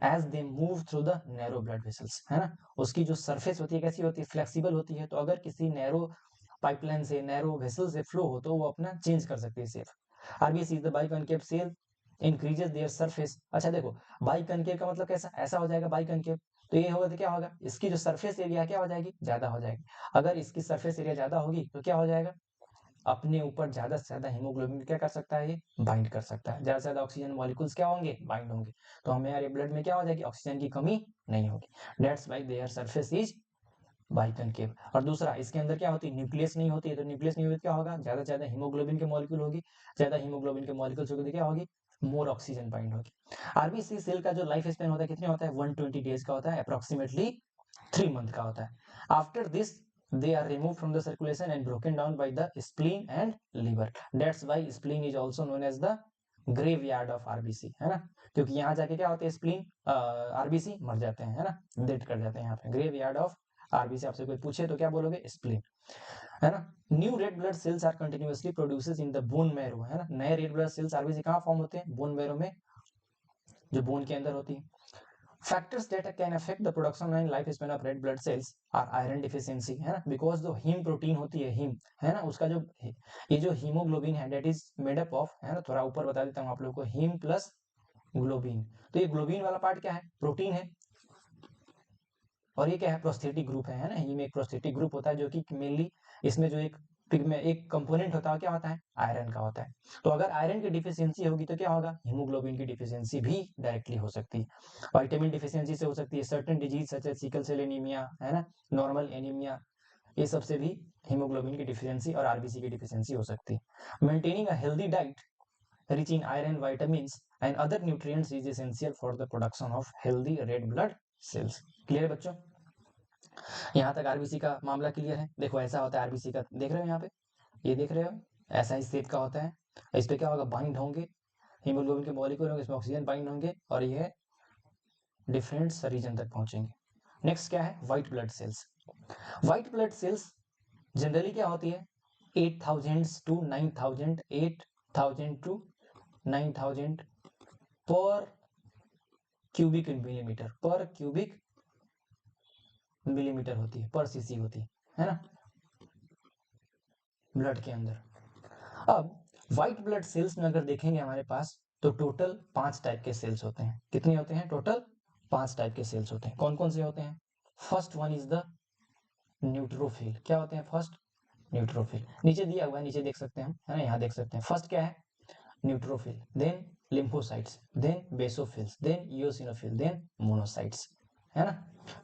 as they move through the narrow blood vessels, है ना। उसकी जो सरफेस होती है कैसी होती है, फ्लेक्सिबल होती है, तो अगर किसी नैरो पाइपलाइन से, नैरो वेसल से फ्लो हो तो वो अपना चेंज कर सकती है shape. RBC the biconcave cell increases their surface. अच्छा देखो, बाइकनकेव का मतलब कैसा, ऐसा हो जाएगा बाइकनकेव, तो ये होगा तो क्या होगा, इसकी जो सरफेस एरिया क्या हो जाएगी, ज्यादा हो जाएगी। अगर इसकी सरफेस एरिया ज्यादा होगी तो क्या हो जाएगा, अपने ऊपर ज्यादा से ज्यादा हीमोग्लोबिन क्या कर सकता है, ये बाइंड कर सकता है। ज्यादा से ज्यादा ऑक्सीजन मॉलिक्यूल्स क्या होंगे, बाइंड होंगे, तो हमारे ब्लड में क्या हो जाएगी, ऑक्सीजन की कमी नहीं होगी। That's why their surface is biconcave. और दूसरा, इसके अंदर क्या होती है, न्यूक्लियस नहीं होती है, तो न्यूक्लियस नहीं होती क्या होगा, ज्यादा से ज्यादा हीमोग्लोबिन के मॉलिक्यूल होगी, ज्यादा हीमोग्लोबिन के मॉलिक्यूल्स होगी तो क्या होगी, मोर ऑक्सीजन बाइंड होगी। आरबीसी सेल का जो लाइफ स्पेन होता है कितने होता है, 120 डेज का होता है, अप्रोक्सीमेटली 3 मंथ का होता है। After this they are removed from the circulation and broken down by the spleen and liver. That's why spleen is also known as the graveyard of RBC, है ना, क्योंकि यहाँ जाके क्या होते हैं, स्प्लीन आरबीसी मर जाते हैं, है ना, डेड कर जाते हैं यहाँ पे। ग्रेवयार्ड ऑफ आरबीसी आपसे कोई पूछे तो क्या बोलोगे, स्प्लीन, है ना। New red blood cells are continuously produces in the bone marrow, है ना। नए रेड ब्लड सेल्स आरबीसी कहाँ फॉर्म होते हैं, बोन मैरो में, जो बोन के अंदर होती है। Factors that can affect the production and lifespan of red blood cells are iron deficiency, है ना, because जो हीम प्रोटीन होती है, हीम, है ना, उसका जो ये जो हीमोग्लोबिन है that is made up of, है ना, थोड़ा ऊपर बता देता हूँ आप लोगों को, हीम प्लस ग्लोबिन। तो ये ग्लोबिन वाला पार्ट क्या है, प्रोटीन है, और ये क्या है, प्रोस्थेटिक ग्रुप है ना। हीम एक प्रोस्थेटिक ग्रुप होता है जो कि मेनली इसमें जो एक पिगमेंट, एक कंपोनेंट होता है, क्या होता है, आयरन का होता है। तो अगर आयरन की डिफिशियंसी होगी तो क्या होगा, हीमोग्लोबिन की डिफिशियंसी भी डायरेक्टली हो सकती है। विटामिन डिफिशियंसी से हो सकती है, certain disease such as sickle cell anaemia, है ना, नॉर्मल एनीमिया, ये सबसे भी हीमोग्लोबिन की डिफिशियंसी और आरबीसी की डिफिशियंसी हो सकती है। Maintaining a healthy diet rich in iron, vitamins and other nutrients is essential for the production of healthy red blood cells. Clear है बच्चों, यहाँ तक आरबीसी का मामला क्लियर है। देखो ऐसा होता है आरबीसी का, देख रहे हो यहाँ पे, ये देख रहे हो, ऐसा ही शेप का होता है। इस पे क्या होगा, बाइंड होंगे, हीमोग्लोबिन के मॉलिक्यूल होंगे, इसमें ऑक्सीजन बाइंड होंगे और ये डिफरेंट रीजन तक पहुंचेंगे। नेक्स्ट क्या है, white blood cells. White blood sales generally क्या होती है, 8000 टू 9000, 8000 टू 9000 पर क्यूबिक मिलीमीटर, पर क्यूबिक मिलीमीटर होती है, पर सीसी होती है ना, ब्लड के अंदर। अब व्हाइट ब्लड सेल्स में अगर देखेंगे हमारे पास, तो टोटल 5 टाइप के सेल्स होते हैं। कितने होते हैं, टोटल 5 टाइप के सेल्स होते हैं। कौन कौन से होते हैं, first one is the neutrophil. क्या होते हैं, फर्स्ट न्यूट्रोफिल, नीचे दिया हुआ है, नीचे देख सकते हैं हम, है ना, यहाँ देख सकते हैं। फर्स्ट क्या है, neutrophil, then lymphocytes, then basophils, then eosinophil, then monocytes, है ना।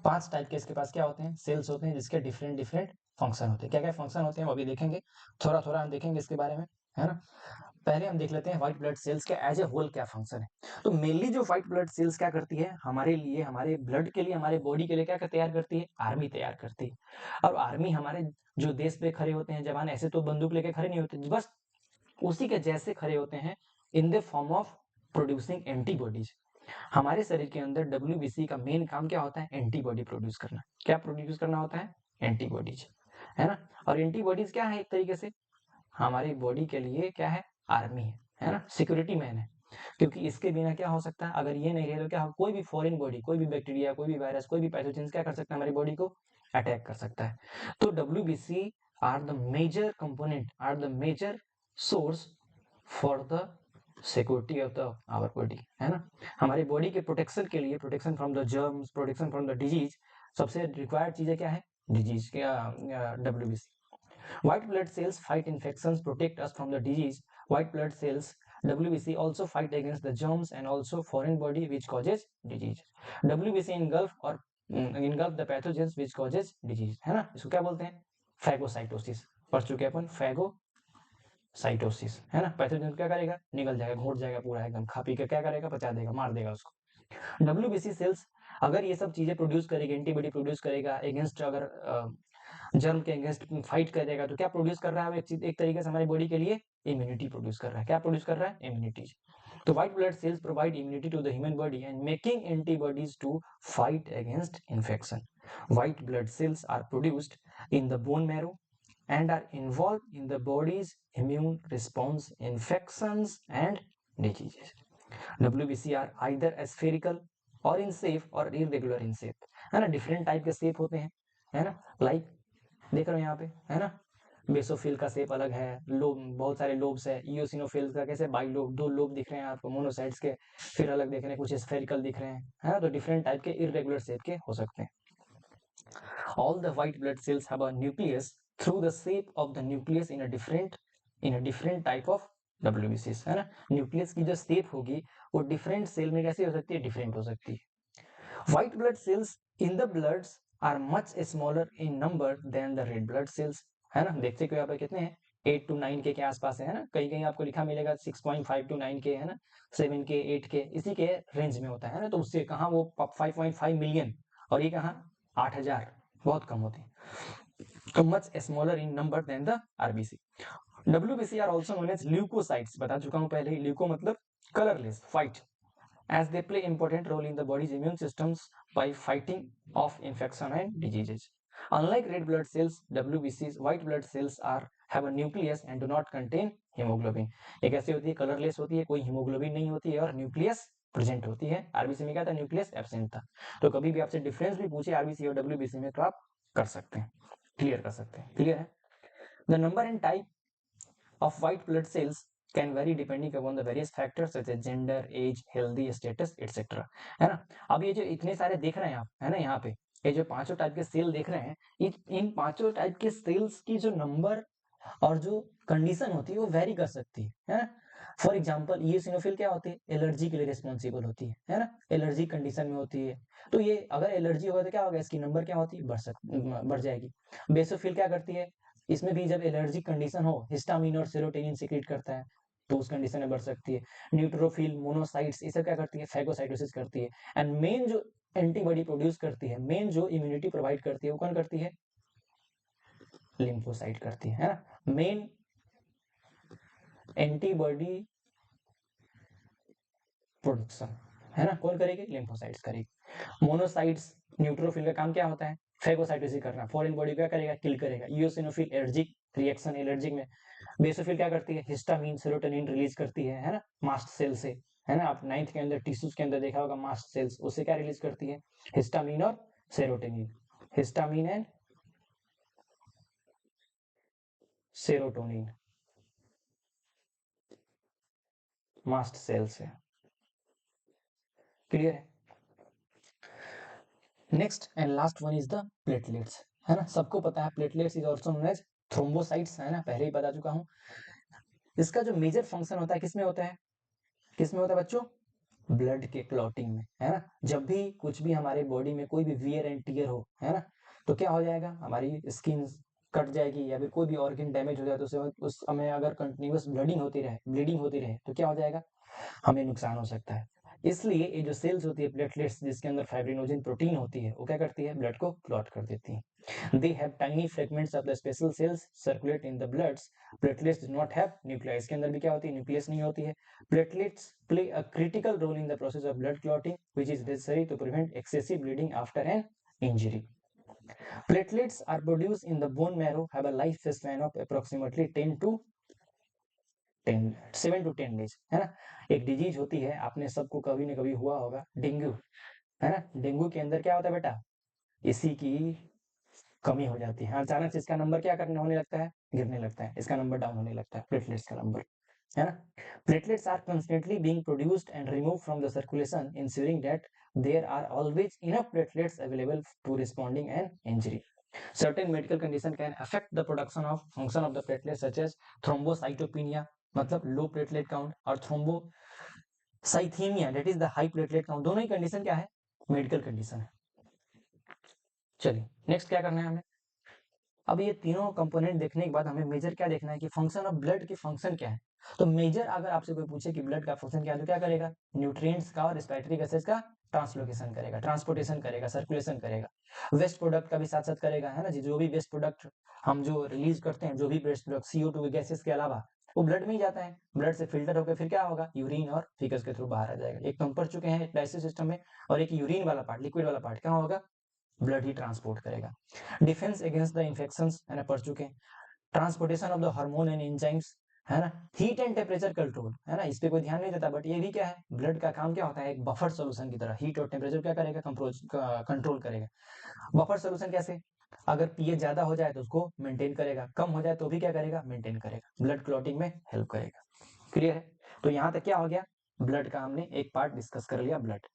5 टाइप के इसके पास क्या होते हैं, सेल्स होते हैं, जिसके डिफरेंट डिफरेंट फंक्शन होते हैं। क्या क्या फंक्शन होते हैं वो अभी देखेंगे, थोड़ा थोड़ा हम देखेंगे इसके बारे में, है ना। पहले हम देख लेते हैं व्हाइट ब्लड सेल्स का एज ए होल क्या फंक्शन है। तो मेनली जो व्हाइट ब्लड सेल्स क्या करती है, हमारे लिए, हमारे ब्लड के लिए, हमारे बॉडी के लिए क्या तैयार करती है, आर्मी तैयार करती है। और आर्मी हमारे जो देश पे खड़े होते हैं जवान, ऐसे तो बंदूक लेके खड़े नहीं होते, बस उसी के जैसे खड़े होते हैं in the form of producing antibodies. हमारे शरीर के अंदर डब्ल्यूबीसी का मेन काम क्या होता है, एंटीबॉडी प्रोड्यूस करना। क्या प्रोड्यूस करना होता है, एंटीबॉडीज, है ना। और एंटीबॉडीज क्या है, एक तरीके से हमारी बॉडी के लिए क्या है, आर्मी है ना, सिक्योरिटी मैन है। क्योंकि इसके बिना क्या हो सकता है, अगर ये नहीं रहे तो क्या हो, कोई भी फॉरेन बॉडी, कोई भी बैक्टीरिया, कोई भी वायरस, कोई भी पैथोजन क्या कर सकता है, हमारी बॉडी को अटैक कर सकता है। तो WBC are the major component, are the major source for the security of the our body, है ना। हमारी बॉडी के प्रोटेक्शन के लिए, protection from the germs, protection from the disease, सबसे रिक्वायर्ड चीजें क्या है, डिजीज क्या, WBC. White blood cells fight infections, protect us from the disease white blood cells WBC also fight against the germs and also foreign body which causes disease. WBC engulf the pathogens which causes disease, है ना, इसको क्या बोलते हैं, फैगोसाइटोसिस, पढ़ चुके हैं अपन, फैगोसाइटोसिस, है ना। पैथोजन क्या करेगा, निकल जाएगा, घोट जाएगा पूरा एकदम, खा पी के क्या करेगा, पचा देगा, मार देगा उसको। WBC सेल्स अगर ये सब चीजें प्रोड्यूस करेगा, एंटीबॉडी प्रोड्यूस करेगा अगेंस्ट, अगर जर्म के अगेंस्ट फाइट करेगा, तो क्या प्रोड्यूस कर रहा है, एक तरीके से हमारी बॉडी के लिए इम्यूनिटी प्रोड्यूस कर रहा है। क्या प्रोड्यूस कर रहा है, इम्यूनिटी। तो white blood cells provide immunity to the human body and making antibodies to fight against infection. White blood cells are produced in the bone marrow and are involved in the body's immune response, infections and diseases. WBC are either spherical or in shape or irregular in shape, है ना, डिफरेंट टाइप के शेप होते हैं, है ना, लाइक देख रहे हो यहाँ पे, है ना, बेसोफिल का शेप अलग है, लोब बहुत सारे लोब्स है, इओसिनोफिल का कैसे बाई लोब, दो लोब दिख रहे हैं आपको मोनोसाइट्स के, फिर अलग दिख रहे हैं, कुछ स्फेरिकल दिख रहे हैं, है ना, तो डिफरेंट टाइप के इरेगुलर शेप के हो सकते हैं। All the white blood cells have a nucleus through the shape of the nucleus in a different type of WBCs, है ना। न्यूक्लियस की जो शेप होगी वो डिफरेंट सेल में कैसे हो सकती है, डिफरेंट हो सकती है। White blood cells in the bloods are much smaller in number than the red blood cells, है ना। देखते हो यहाँ पे कितने हैं, 8 to 9 के आसपास है ना, कहीं कहीं आपको लिखा मिलेगा 6.5 to 9 के, है ना, 7 के 8 के इसी के रेंज में होता है ना, तो उससे कहाँ वो 5.5 मिलियन और ये कहाँ 8,000, बहुत कम होते हैं, तो much smaller in number than the RBC. WBC are also known as leucocytes, बता चुका हूं पहले ही, ल्यूको मतलब colourless, fight, as they play important role in the body's immune systems by fighting off infection and diseases. Unlike red blood cells, WBCs, white blood cells are have a nucleus and do not contain hemoglobin. एक ऐसी होती है कलरलेस होती है, कोई हीमोग्लोबिन नहीं होती है और न्यूक्लियस प्रेजेंट होती है। आरबीसी में क्या था, न्यूक्लियस एब्सेंट था। तो कभी भी आपसे डिफरेंस भी पूछे आरबीसी और डब्ल्यूबीसी में तो आप कर सकते हैं, क्लियर कर सकते हैं, क्लियर है। The number and type of white blood cells can vary depending upon the various factors such as gender, age, healthy status, etc. है ना। अब ये जो इतने सारे देख रहे हैं आप, है ना, यहाँ पे ये जो पांचों टाइप के सेल देख रहे हैं, इन पांचों टाइप के सेल्स की जो नंबर और जो कंडीशन होती है वो वेरी कर सकती है ना। फॉर एग्जाम्पल ईओसिनोफिल क्या होती है, एलर्जी के लिए रिस्पॉन्सिबल होती है ना, एलर्जी कंडीशन में होती है, तो ये अगर एलर्जी होगा तो क्या होगा, इसकी नंबर क्या होती है, बढ़ जाएगी। बेसोफिल क्या करती है, इसमें भी जब एलर्जिक कंडीशन हो, हिस्टामिन और सेरोटोनिन सीक्रेट करता है, तो उस कंडीशन में बढ़ सकती है। न्यूट्रोफिल, मोनोसाइट्स, ये सब क्या करती है, फैगोसाइटोसिस करती है। एंड मेन जो एंटीबॉडी प्रोड्यूस करती है, मेन जो इम्यूनिटी प्रोवाइड करती है, वो कौन करती है, लिम्फोसाइट करती है ना। मेन एंटीबॉडी प्रोडक्शन, है ना, कौन करेगी, लिम्फोसाइट्स करेगी। मोनोसाइट्स, न्यूट्रोफिल का काम क्या होता है, फैगोसाइटोसिस करना, फॉरेन बॉडी क्या करेगा, किल करेगा। इओसिनोफिल एलर्जिक रिएक्शन, एलर्जिक में। बेसोफिल क्या करती है, हिस्टामिन सेरोटोनिन रिलीज करती है ना, मास्ट सेल से, है ना। आप 9th के अंदर टिश्यूज के अंदर देखा होगा मास्ट सेल्स, उससे क्या रिलीज करती है, हिस्टामिन और serotonin, histamine and serotonin mast cell से, क्लियर है। Next and last one is the platelets, है ना, सबको पता है platelets is also known as thrombocytes, है ना, पहले ही बता चुका हूं। इसका जो मेजर फंक्शन होता है किसमें होता है, किसमें होता है बच्चों, ब्लड के क्लॉटिंग में, है ना। जब भी कुछ भी हमारे बॉडी में कोई भी वियर एंड टीयर हो, है ना, तो क्या हो जाएगा, हमारी स्किन कट जाएगी या फिर कोई भी ऑर्गन डैमेज हो जाए तो उस समय अगर कंटिन्यूअस ब्लीडिंग होती रहे तो क्या हो जाएगा, हमें नुकसान हो सकता है। इसलिए ये जो सेल्स होती है प्लेटलेट्स, जिसके अंदर फाइब्रिनोजन प्रोटीन होती है, वो क्या करती है, ब्लड को क्लॉट कर देती है। They have tiny fragments of the special cells circulate in the bloods. Platelets do not have nucleus, इसके अंदर भी क्या होती है, न्यूक्लियस नहीं होती है। Platelets play a critical role in the process of blood clotting which is necessary to prevent excessive bleeding after an injury. Platelets are produced in the bone marrow, have a life span of approximately 7 to 10 days, है ना। एक डिजीज होती है, आपने सबको कभी न कभी हुआ होगा, डेंगू, है ना। डेंगू के अंदर क्या होता है बेटा, इसी की कमी हो जाती है, अचानक से इसका नंबर क्या करने होने लगता है, गिरने लगता है, इसका नंबर डाउन होने लगता है, प्लेटलेट्स का नंबर, है ना। Platelets are constantly being produced and removed from the circulation, ensuring that there are always enough platelets available to responding an injury. Certain medical condition can affect the production of function of the platelets such as thrombocytopenia, मतलब लो प्लेटलेट काउंट, और thrombocythaemia that is the high platelet count. दोनों ही कंडीशन क्या है, मेडिकल कंडीशन है। चलिए नेक्स्ट क्या करना है हमें, अब ये तीनों कंपोनेंट देखने के बाद हमें मेजर क्या देखना है कि फंक्शन ऑफ ब्लड की फंक्शन क्या है। तो मेजर अगर आपसे कोई पूछे कि ब्लड का फंक्शन क्या है तो क्या करेगा, न्यूट्रिएंट्स का और रेस्पिरेटरी गैसेस का ट्रांसलोकेशन करेगा, ट्रांसपोर्टेशन करेगा, सर्कुलेशन करेगा, वेस्ट प्रोडक्ट का भी साथ साथ करेगा, है ना जी। जो भी वेस्ट प्रोडक्ट हम जो रिलीज करते हैं, जो भी वेस्ट प्रोडक्ट CO2 गैसेस के अलावा, वो ब्लड में ही जाता है, ब्लड से फिल्टर होकर फिर क्या होगा, यूरिन और फीकस के थ्रू बाहर आ जाएगा। एक तो हम पढ़ चुके हैं डाइजेस्टिव सिस्टम में, और एक यूरिन वाला पार्ट, लिक्विड वाला पार्ट क्या होगा, ब्लड ही ट्रांसपोर्ट करेगा। डिफेंस अगेंस्ट द इन्फेक्शंस है ना, पढ़ चुके हैं। Transportation of the hormone and enzymes, है ना। हीट एंड टेम्परेचर कंट्रोल, है ना, इस पे कोई ध्यान नहीं देता, बट ये भी क्या है, ब्लड का काम क्या होता है, एक बफर सोल्यूशन की तरह हीट और टेम्परेचर क्या करेगा, कंट्रोल करेगा। बफर सोल्यूशन कैसे, अगर पीएच ज्यादा हो जाए तो उसको मेंटेन करेगा, कम हो जाए तो भी क्या करेगा, मेंटेन करेगा, ब्लड क्लॉटिंग में हेल्प करेगा। क्लियर है, तो यहाँ तक क्या हो गया, ब्लड का हमने एक पार्ट डिस्कस कर लिया, ब्लड।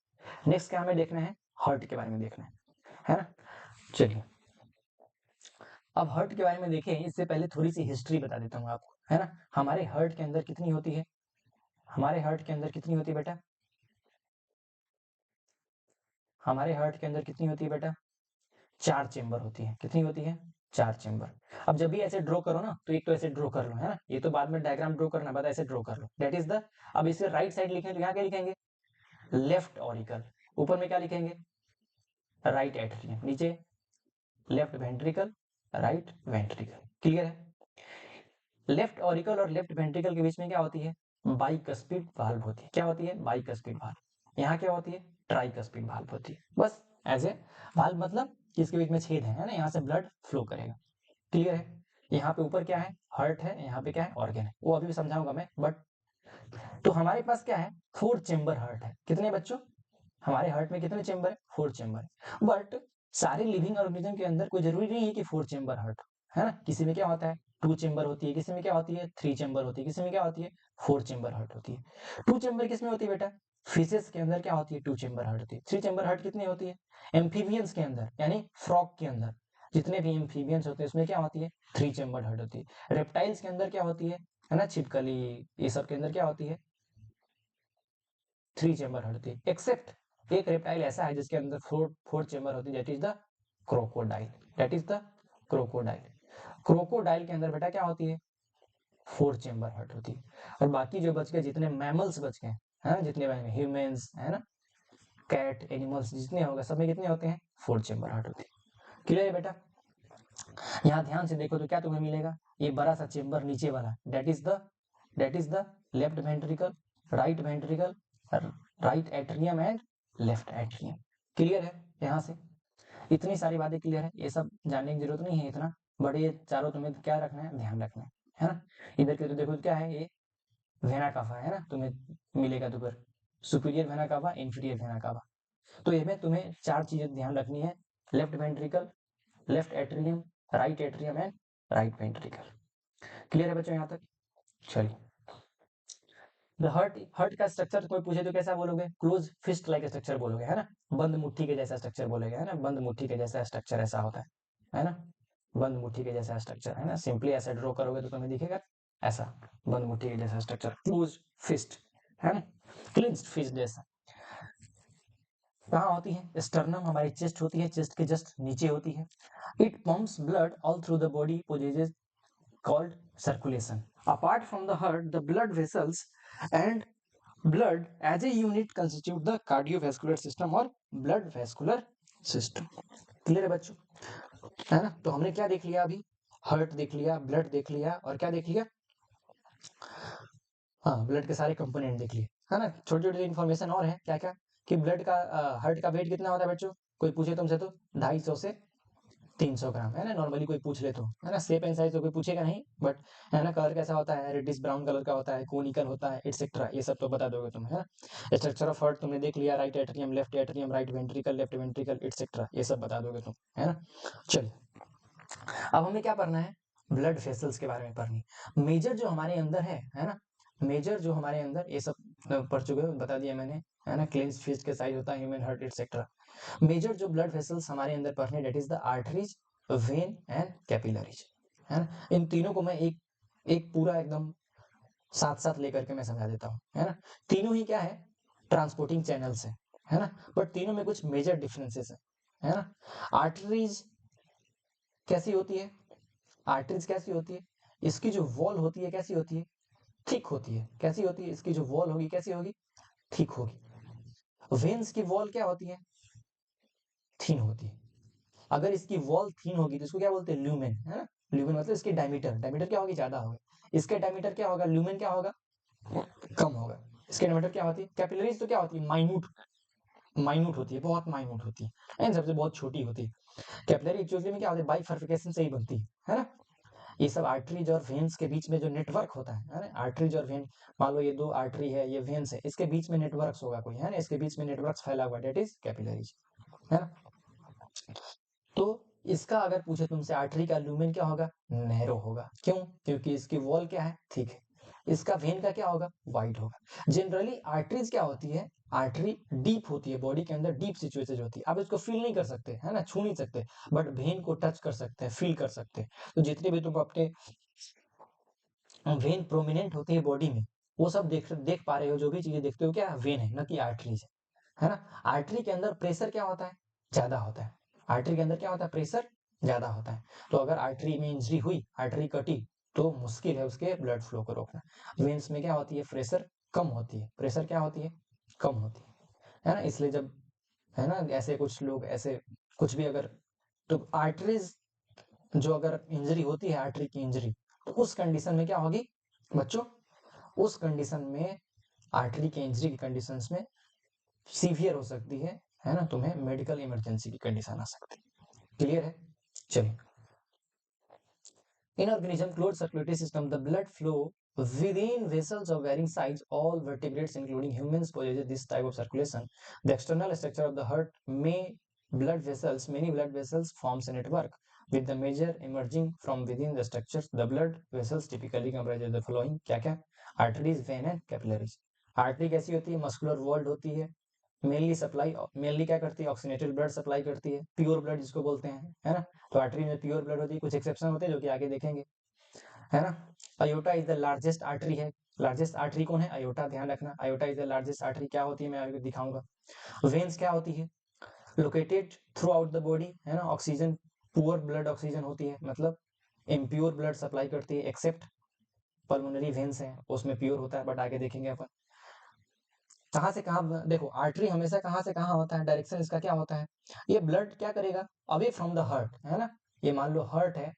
नेक्स्ट क्या हमें देखना है, हार्ट के बारे में देखना है ना। चलिए अब हार्ट के बारे में देखें, इससे पहले थोड़ी सी हिस्ट्री बता देता हूँ आपको, है ना। हमारे हार्ट के अंदर कितनी होती है, हमारे हार्ट के अंदर कितनी होती है बेटा, हमारे हार्ट के अंदर कितनी होती है बेटा, 4 चेम्बर होती है। कितनी होती है, 4 चेम्बर। अब जब भी ऐसे ड्रॉ करो ना, तो एक तो ऐसे ड्रॉ कर लो, है ना, ये तो बाद में डायग्राम ड्रॉ करना, बाद ऐसे ड्रॉ कर लो, दैट इज द। अब इसे राइट साइड लिखें तो यहाँ क्या लिखेंगे, लेफ्ट ऑरिकल, ऊपर में क्या लिखेंगे, राइट एट्रियम, नीचे left ventricle, right ventricle. Clear है, लेफ्ट ऑरिकल और लेफ्ट वेंट्रिकल के बीच में क्या होती है, बाइकस्पिड वाल्व होती है। क्या होती है, बाइकस्पिड वाल्व। यहाँ क्या होती है, ट्राइकस्पिड वाल्व होती है। बस एज ए वाल्व मतलब इसके बीच में छेद है ना, यहाँ से ब्लड फ्लो करेगा। क्लियर है, यहाँ पे ऊपर क्या है, हार्ट है, यहाँ पे क्या है, ऑर्गन है, वो अभी भी समझाऊंगा मैं, बट तो हमारे पास क्या है, 4 चेम्बर हार्ट है। कितने बच्चों, हमारे हार्ट में कितने चेम्बर है, 4 चेम्बर है। बट सारे लिविंग ऑर्गेनिज्म के अंदर कोई जरूरी नहीं है कि 4 चेम्बर हार्ट, है ना। किसी में क्या होता है, 2 चेम्बर होती है, किसी में क्या होती है, 3 चेम्बर होती है, किसी में क्या होती है, 4 चेम्बर हार्ट होती है। 2 चेम्बर किसमें होती है बेटा, फिशेस के अंदर क्या होती है, 2 चेम्बर हार्ट होती है। 3 चेम्बर हार्ट कितनी होती है, एम्फीबियंस के अंदर, यानी फ्रॉग के अंदर, जितने भी एम्फीबियंस होते हैं उसमें क्या होती है, 3 चेम्बर हार्ट होती है। रेप्टाइल्स के अंदर क्या होती है ना, छिपकली, ये सब के अंदर क्या होती है, 3 चेम्बर हार्ट होती है। एक्सेप्ट एक रेप्टाइल ऐसा है जिसके अंदर 4 चेम्बर होती है, that is the crocodile, that is the crocodile. Crocodile के अंदर बेटा क्या होती है, 4 चेम्बर हार्ट होती है। और बाकी जो बच गए, जितने मैमल्स बच गए, है जितने ह्यूमंस, है ना, कैट, एनिमल्स जितने होगा, सब में कितने होते हैं, 4 चेम्बर हार्ट होती है। क्लियर है बेटा, यहाँ ध्यान से देखो तो क्या तुम्हें मिलेगा, ये बड़ा सा चेम्बर नीचे वाला, that is the left ventricle, right ventricle, right atrium and left atrium. Clear है, यहाँ से इतनी सारी बातें क्लियर है, ये सब जानने की जरूरत नहीं है इतना, बट ये चारों तुम्हें क्या रखना है, ध्यान रखना है ना। इधर के तो देखो क्या है, ये वेना कावा है ना, तुम्हें मिलेगा तो फिर superior vena cava, inferior vena cava. तो इसमें तुम्हें 4 चीजें ध्यान रखनी है, left ventricle, left atrium, right atrium and right ventricle. Clear है बच्चों यहाँ तक, चलिए। हार्ट का स्ट्रक्चर कोई पूछे तो कैसा बोलोगे, क्लोज फिस्ट लाइक स्ट्रक्चर बोलोगे, है ना, बंद मुट्ठी के जैसा स्ट्रक्चर बोलोगे, है ना, बंद मुट्ठी के जैसा स्ट्रक्चर ऐसा होता है ना, बंद मुट्ठी के जैसा स्ट्रक्चर, है ना। सिंपली ऐसा ड्रॉ करोगे तो तुम्हें दिखेगा ऐसा, बंद मुट्ठी के जैसा स्ट्रक्चर, क्लोज फिस्ट, है ना, क्लिंच्ड फिस्ट जैसा। कहाँ होती है, स्टर्नम हमारी चेस्ट होती है, चेस्ट के जस्ट नीचे होती है। It pumps blood all through the body, possesses called circulation. Apart from the heart, the blood vessels and blood as a unit constitute the cardiovascular system or blood vascular system. Clear है बच्चों, है ना। तो हमने क्या देख लिया अभी, हार्ट देख लिया, ब्लड देख लिया, और क्या देख लिया, हाँ ब्लड के सारे कंपोनेंट देख लिए, है ना। छोटी छोटी इन्फॉर्मेशन और है क्या क्या, कि ब्लड का हार्ट का वेट कितना होता है बच्चों, कोई पूछे तुमसे तो 250 से 300 ग्राम, है ना, नॉर्मली कोई पूछ ले तो, है ना। शेप एंड साइज तो कोई पूछेगा नहीं, बट है ना, कलर कैसा होता है, रेडिश ब्राउन कलर का होता है, कोनिकल होता है, एटसेट्रा, ये सब तो बता दोगे तुम, है ना। स्ट्रक्चर ऑफ हार्ट तुमने देख लिया, right atrium, left atrium, right ventricle, left ventricle, etcetera, ये सब बता दोगे तुम, है ना। चलिए अब हमें क्या पढ़ना है, ब्लड वेसल्स के बारे में पढ़नी। मेजर जो हमारे अंदर है ना, मेजर जो हमारे अंदर, ये सब पढ़ चुके हो, बता दिया मैंने, है ना। क्लेंस फिस्ट के साइज होता है, ह्यूमन हार्ट, एटसेट्रा। मेजर जो ब्लड वेसल्स हमारे अंदर पढ़ने, that is the arteries, vein and capillaries, है ना। इन तीनों को मैं एक एक पूरा एकदम साथ साथ लेकर के मैं समझा देता हूँ, है ना। तीनों ही क्या है, ट्रांसपोर्टिंग चैनल्स है ना, बट तीनों में कुछ मेजर डिफरेंसेस है ना। आर्टरीज कैसी होती है, आर्टरीज कैसी होती है, इसकी जो वॉल होती है कैसी होती है, थिक होती है। कैसी होती है, इसकी जो वॉल होगी कैसी होगी, थिक होगी। वेन्स की वॉल क्या होती है, थिन होती है। अगर इसकी वॉल थिन होगी तो इसको क्या बोलते हैं, ल्यूमेन, है ना। ल्यूमेन मतलब इसकी डायमीटर, डायमीटर क्या होगी, ज्यादा होगा। इसके डायमीटर क्या होगा, ल्यूमेन क्या होगा, कम होगा। इसके डायमीटर क्या होती है, कैपिलरीज तो क्या होती है, माइन्यूट, माइन्यूट होती है, बहुत माइन्यूट होती है, इन सबसे बहुत छोटी होती है। कैपिलरी एक्चुअली में क्या होती है, बाइफर्फिकेशन से ही बनती है ना। ये सब आर्टरीज और वेन्स के बीच में जो नेटवर्क होता है ना, आर्टरीज और वेन, मान लो ये दो आर्टरी है, ये वेन्स है, इसके बीच में नेटवर्क होगा कोई, है ना, इसके बीच में नेटवर्क फैला हुआ, डेट इज कैपिलरीज, है ना। तो इसका अगर पूछे तुमसे आर्टरी का लूमेन क्या होगा, नैरो होगा। क्यों, क्योंकि इसकी वॉल क्या है, थिक है। इसका वेन का क्या होगा, वाइड होगा। जनरली आर्टरीज क्या होती है, आर्टरी डीप होती है, बॉडी के अंदर डीप सिचुएशन होती है, आप इसको फील नहीं कर सकते, है ना, छू नहीं सकते, बट वेन को टच कर सकते हैं, फील कर सकते हैं। तो जितने भी तुम अपने वेन प्रोमिनेंट होती है बॉडी में, वो सब देख पा रहे हो, जो भी चीजें देखते हो क्या वेन है, न कि आर्टरीज है ना। आर्टरी के अंदर प्रेशर क्या होता है, ज्यादा होता है। आर्टरी के अंदर क्या होता है, प्रेशर ज्यादा होता है। तो अगर आर्टरी में इंजरी हुई, आर्टरी कटी, तो मुश्किल है उसके ब्लड फ्लो को रोकना। वेन्स में क्या होती है, प्रेशर कम होती है, प्रेशर क्या होती है, कम होती है ना। इसलिए जब, है ना, ऐसे कुछ लोग ऐसे कुछ भी अगर, तो आर्टरीज जो अगर इंजरी होती है, आर्टरी की इंजरी, तो उस कंडीशन में क्या होगी बच्चों, उस कंडीशन में, आर्टरी की इंजरी की कंडीशंस में सीवियर हो सकती है ना, तुम्हें मेडिकल इमरजेंसी की कंडीशन आ सकती है। क्लियर है, चलिए। In organism closed circulatory system, the blood flow within vessels of varying size. All vertebrates, including humans, possess this type of circulation. The external structure of the heart many blood vessels forms a network, with the major emerging from within the structures. The blood vessels typically comprise of the following, क्या क्या, arteries, vein and capillaries. Artery कैसी होती है, मस्कुलर वॉल्ड होती है, मेनली सप्लाई, मेनली क्या करती है, ऑक्सीनेटेड ब्लड सप्लाई करती है, प्योर ब्लड जिसको बोलते हैं, है ना। तो आर्टरी में प्योर ब्लड होती है, कुछ एक्सेप्शन होते हैं जो कि आगे देखेंगे, है ना। Aorta is the largest artery है, लार्जेस्ट आर्टरी कौन है, अयोटा, ध्यान रखना, aorta is the largest artery. क्या होती है मैं आगे दिखाऊंगा। वेन्स क्या होती है, located through out the body, है ना। ऑक्सीजन, पुअर ब्लड ऑक्सीजन होती है, मतलब इम्प्योर ब्लड सप्लाई करती है, एक्सेप्ट पल्मोनरी वेन्स है, उसमें प्योर होता है, बट आगे देखेंगे अपन। कहाँ से कहाँ, देखो आर्टरी हमेशा कहाँ से कहाँ होता है, डायरेक्शन इसका क्या होता है, ये ब्लड क्या करेगा, अवे फ्रॉम द हार्ट, है ना। ये मान लो हार्ट है,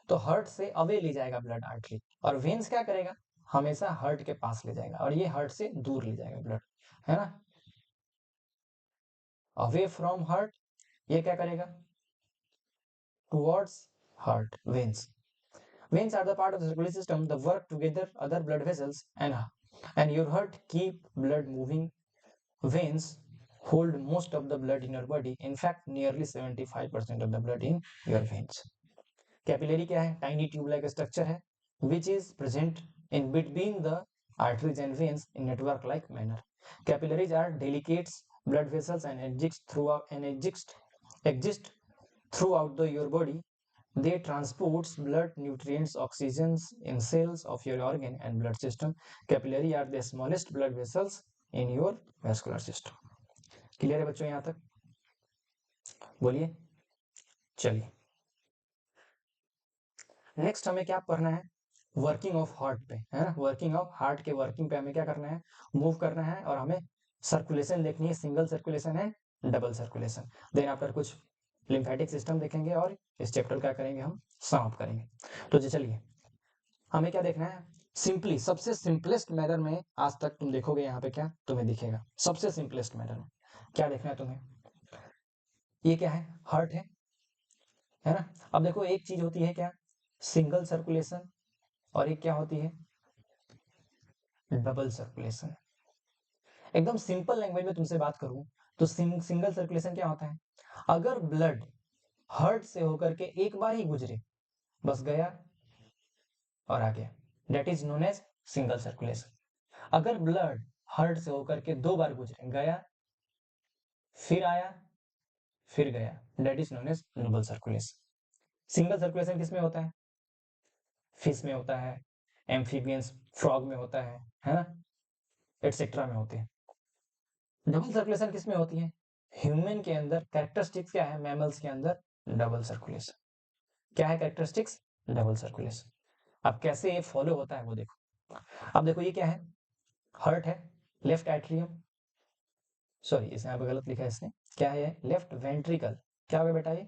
तो हार्ट से अवे ले जाएगा ब्लड आर्टरी, और वेन्स क्या करेगा, हमेशा हार्ट के पास ले जाएगा, और ये हार्ट से दूर ले जाएगा ब्लड, है ना। अवे फ्रॉम हार्ट, ये क्या करेगा, towards heart, veins. Veins are the part of the circulatory system that work together other blood vessels, and your heart keep blood moving. Veins hold most of the blood in your body. In fact, nearly 75% of the blood in your veins. Capillary क्या है, tiny tube-like structure है, which is present in between the arteries and veins in network-like manner. Capillaries are delicate blood vessels and exist throughout your body. They transport blood, nutrients, oxygens in cells of your organ and blood system. Capillary are the smallest blood vessels in your vascular system. Clear है बच्चों यहाँ तक, बोलिए। चलिए नेक्स्ट हमें क्या पढ़ना है, वर्किंग ऑफ हार्ट पे, है ना। वर्किंग ऑफ हार्ट के वर्किंग पे हमें क्या करना है, मूव करना है, और हमें सर्कुलेशन देखनी है, सिंगल सर्कुलेशन है, डबल सर्कुलेशन। देन आफ्टर कुछ लिम्फेटिक सिस्टम देखेंगे, और इस चैप्टर क्या करेंगे, हम समाप्त करेंगे। तो चलिए हमें क्या देखना है, सिंपली सबसे सिंपलेस्ट मैनर में, आज तक तुम देखोगे यहाँ पे क्या तुम्हें दिखेगा, सबसे सिंपलेस्ट मैनर में क्या देखना है तुम्हें, ये क्या है, हार्ट है ना। अब देखो एक चीज होती है क्या, सिंगल सर्कुलेशन, और एक क्या होती है, डबल सर्कुलेशन। एकदम सिंपल लैंग्वेज में तुमसे बात करूं तो सिंगल सर्कुलेशन क्या होता है, अगर ब्लड हार्ट से होकर के एक बार ही गुजरे, बस गया और आ गया, that is known as single circulation. अगर ब्लड हार्ट से होकर के दो बार गुजरे, गया फिर आया फिर गया, that is known as double circulation. Single circulation किसमें होता है, फिश में होता है, एम्फीबियंस फ्रॉग में होता है ना, एटसेट्रा में होते हैं। डबल सर्कुलेशन किस में होती है? ह्यूमन के अंदर कैरेक्टरिस्टिक्स क्या है? मैमल्स के अंदर डबल सर्कुलेशन। क्या है कैरेक्टरिस्टिक्स? Double circulation. अब कैसे ये फॉलो होता है वो देखो। अब देखो ये क्या है? हार्ट है, लेफ्ट एट्रियम, सॉरी इस यहाँ पे गलत लिखा है इसने, क्या है? Left ventricle. क्या होगा बेटा ये?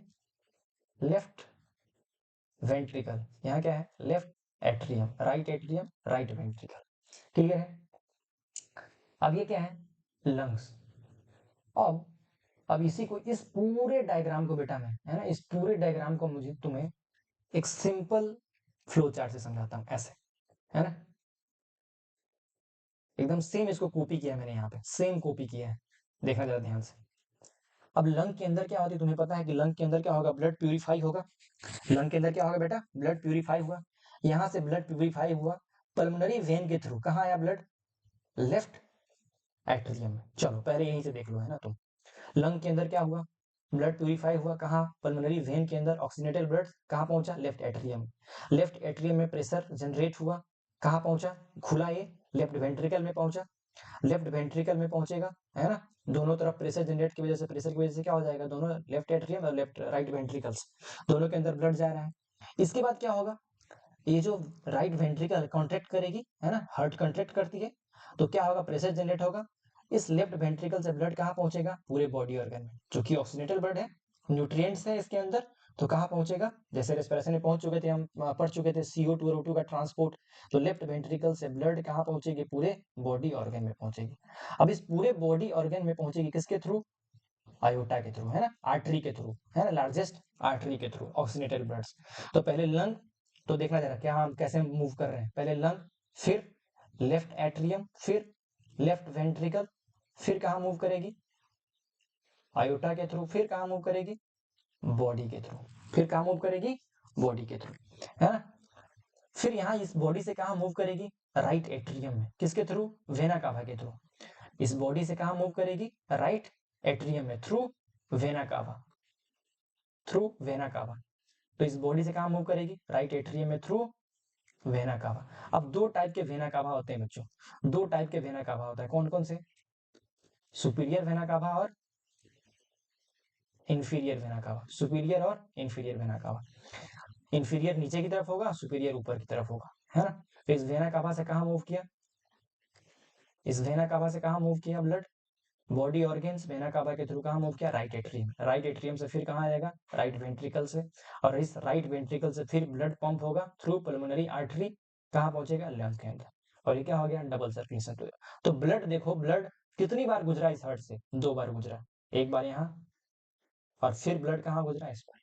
Left ventricle. यहाँ क्या है? Left atrium, right ventricle. Clear है? अब ये क्या है? लंग्स। अब इसी को, इस पूरे डायग्राम को बेटा मैं, है ना, इस पूरे डायग्राम को मुझे तुम्हें एक सिंपल फ्लो चार्ट से समझाता हूं, ऐसे, है ना, एकदम सेम इसको कॉपी किया है मैंने, यहाँ पे सेम कॉपी किया है, देखना जरा ध्यान से। अब लंग के अंदर क्या होती है तुम्हें पता है कि लंग के अंदर क्या होगा? ब्लड प्यूरिफाई होगा। लंग के अंदर क्या होगा बेटा? ब्लड प्यूरिफाई हुआ। यहाँ से ब्लड प्यूरिफाई हुआ पल्मोनरी वेन के थ्रू, कहाँ आया ब्लड? लेफ्ट एट्रियम में। चलो पहले यहीं से देख लो, है ना तुम। लंग के अंदर क्या हुआ? ब्लड प्यूरिफाई हुआ, कहाँ? पल्मोनरी वेन के अंदर। ऑक्सीजनेटेड ब्लड कहाँ पहुंचा? Left atrium. लेफ्ट एट्रियम में प्रेशर जनरेट हुआ, कहाँ पहुंचा? खुला ये लेफ्ट वेंट्रिकल में पहुंचा। लेफ्ट वेंट्रिकल में पहुंचेगा, है ना, दोनों तरफ प्रेशर जनरेट की वजह से, प्रेशर की वजह से क्या हो जाएगा? दोनों लेफ्ट एट्रियम और लेफ्ट राइट वेंट्रिकल्स दोनों के अंदर ब्लड जा रहा है। इसके बाद क्या होगा? ये जो राइट वेंट्रिकल कॉन्ट्रैक्ट करेगी, है ना, हार्ट कॉन्ट्रैक्ट करती है, तो क्या होगा? प्रेशर जनरेट होगा। इस लेफ्ट वेंट्रिकल से ब्लड कहाँ पहुंचेगा? पूरे बॉडी ऑर्गन में, जो कि ऑक्सीजनेटेड ब्लड है, न्यूट्रिएंट्स है इसके अंदर, तो कहाँ पहुंचेगा? जैसे रेस्पिरेशन में पहुंच चुके थे हम, पढ़ चुके थे CO2 और O2 का ट्रांसपोर्ट, तो लेफ्ट वेंट्रिकल से ब्लड कहाँ पहुंचेगी? पूरे बॉडी ऑर्गन में पहुंचेगी। अब इस पूरे बॉडी ऑर्गन में पहुंचेगी किसके थ्रू? आयोटा के थ्रू, है ना, आर्टरी के थ्रू, है ना, लार्जेस्ट आर्टरी के थ्रू ऑक्सीजनेटेड ब्लड। तो पहले लंग, तो देखना जरा क्या हम कैसे मूव कर रहे हैं। पहले लंग, फिर लेफ्ट एट्रियम, फिर लेफ्ट वेंट्रिकल, फिर कहाँ मूव करेगी? आयोटा के थ्रू, फिर कहाँ मूव करेगी? बॉडी के थ्रू, फिर कहाँ मूव करेगी? बॉडी के थ्रू, है ना। फिर यहाँ इस बॉडी से कहाँ मूव करेगी? राइट एट्रियम में, किसके थ्रू? वेना कावा के थ्रू। इस बॉडी से कहाँ मूव करेगी? राइट एट्रियम में, through vena cava, through vena cava. तो इस बॉडी से कहाँ मूव करेगी? राइट एट्रियम में, थ्रू वेना कावा। अब दो टाइप के वेना कावा होते हैं बच्चों, दो टाइप के वेना कावा होता है, कौन कौन से? सुपीरियर वेना कावा और इंफीरियर वेना कावा। सुपीरियर और इंफीरियर वेना कावा। इंफीरियर नीचे की तरफ होगा, सुपीरियर ऊपर की तरफ होगा, है ना। तो इस वेना कावा से कहाँ मूव किया? इस वेना कावा से कहाँ मूव किया blood? Body organs vena cava के थ्रू कहाँ मूव किया? Right atrium. राइट एट्रियम से फिर कहाँ आएगा? राइट वेंट्रिकल से, और इस राइट वेंट्रिकल से फिर ब्लड पंप होगा थ्रू पल्मोनरी आर्टरी, कहाँ पहुंचेगा? लंग के अंदर। और ये क्या हो गया? Double circulation. तो ब्लड देखो, ब्लड कितनी बार गुजरा इस हार्ट से? दो बार गुजरा, एक बार यहाँ और फिर ब्लड कहाँ गुजरा? इस बार।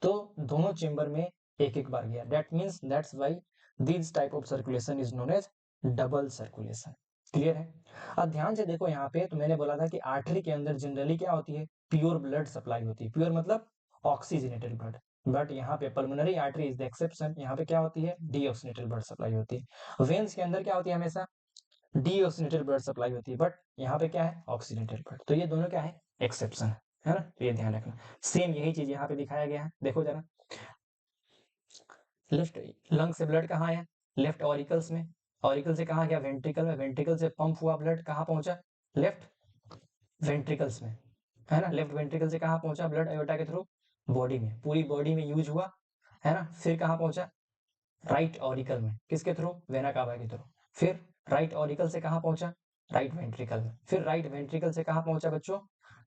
तो दोनों चेंबर में एक एक बार गया। That means that's why this type of circulation is known as double circulation. Clear है? अब ध्यान से देखो यहाँ पे, तो मैंने बोला था कि आर्टरी के अंदर जनरली क्या होती है? प्योर ब्लड सप्लाई होती है। प्योर मतलब ऑक्सीजनेटेड ब्लड। बट यहाँ पे pulmonary artery is the exception. यहाँ पे क्या होती है? डीऑक्सीजनेटेड ब्लड सप्लाई होती है। वेन्स के अंदर क्या होती है? हमेशा डीऑक्सीजनेटेड ब्लड सप्लाई होती है, बट यहाँ पे क्या है? Oxygenated blood. तो ये दोनों क्या है? एक्सेप्शन है ना, तो ये ध्यान रखना। सेम यही चीज यहाँ पे दिखाया गया है, देखो जरा। लेफ्ट लंग से ब्लड कहाँ आया? लेफ्ट ऑरिकल्स में। ऑरिकल से कहाँ गया? वेंट्रिकल में। वेंट्रिकल से पंप हुआ ब्लड, कहाँ पहुंचा? लेफ्ट वेंट्रिकल्स में, है ना। लेफ्ट वेंट्रिकल से कहाँ पहुंचा ब्लड? एयोटा के थ्रू बॉडी में, पूरी बॉडी में यूज हुआ, है ना। फिर कहाँ पहुंचा? राइट ऑरिकल में, किसके थ्रू? वेना कावा के थ्रू। फिर राइट ऑरिकल से कहाँ पहुंचा? राइट वेंट्रिकल में। फिर राइट वेंट्रिकल से कहाँ पहुंचा बच्चों?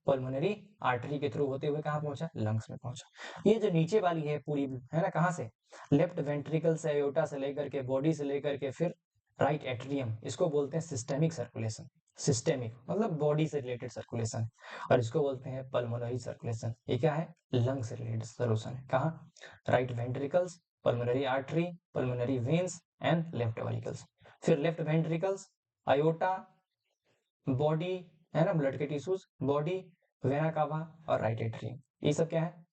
पल्मोनरी आर्टरी के थ्रू होते हुए कहाँ पहुंचा? लंग्स में पहुंचा। ये जो नीचे वाली है पूरी, है ना, कहाँ से? लेफ्ट वेंट्रिकल से, एयोटा से लेकर के, बॉडी से लेकर के, फिर राइट एट्रियम, इसको बोलते हैं सिस्टेमिक सर्कुलेशन। सिस्टेमिक मतलब बॉडी से रिलेटेड सर्कुलेशन, और इसको बोलते हैं पल्मोनरी सर्कुलेशन। ये क्या है? लंग से रिलेटेड सर्कुलेशन है। कहाँ? Right ventricles, pulmonary artery, pulmonary veins and left auricles। फिर लेफ्ट वेंट्रिकल्स, आयोटा, बॉडी, है ना, ब्लड के टिश्यूज, बॉडी, वेना कावा और राइट एट्रियम। ये सब क्या है?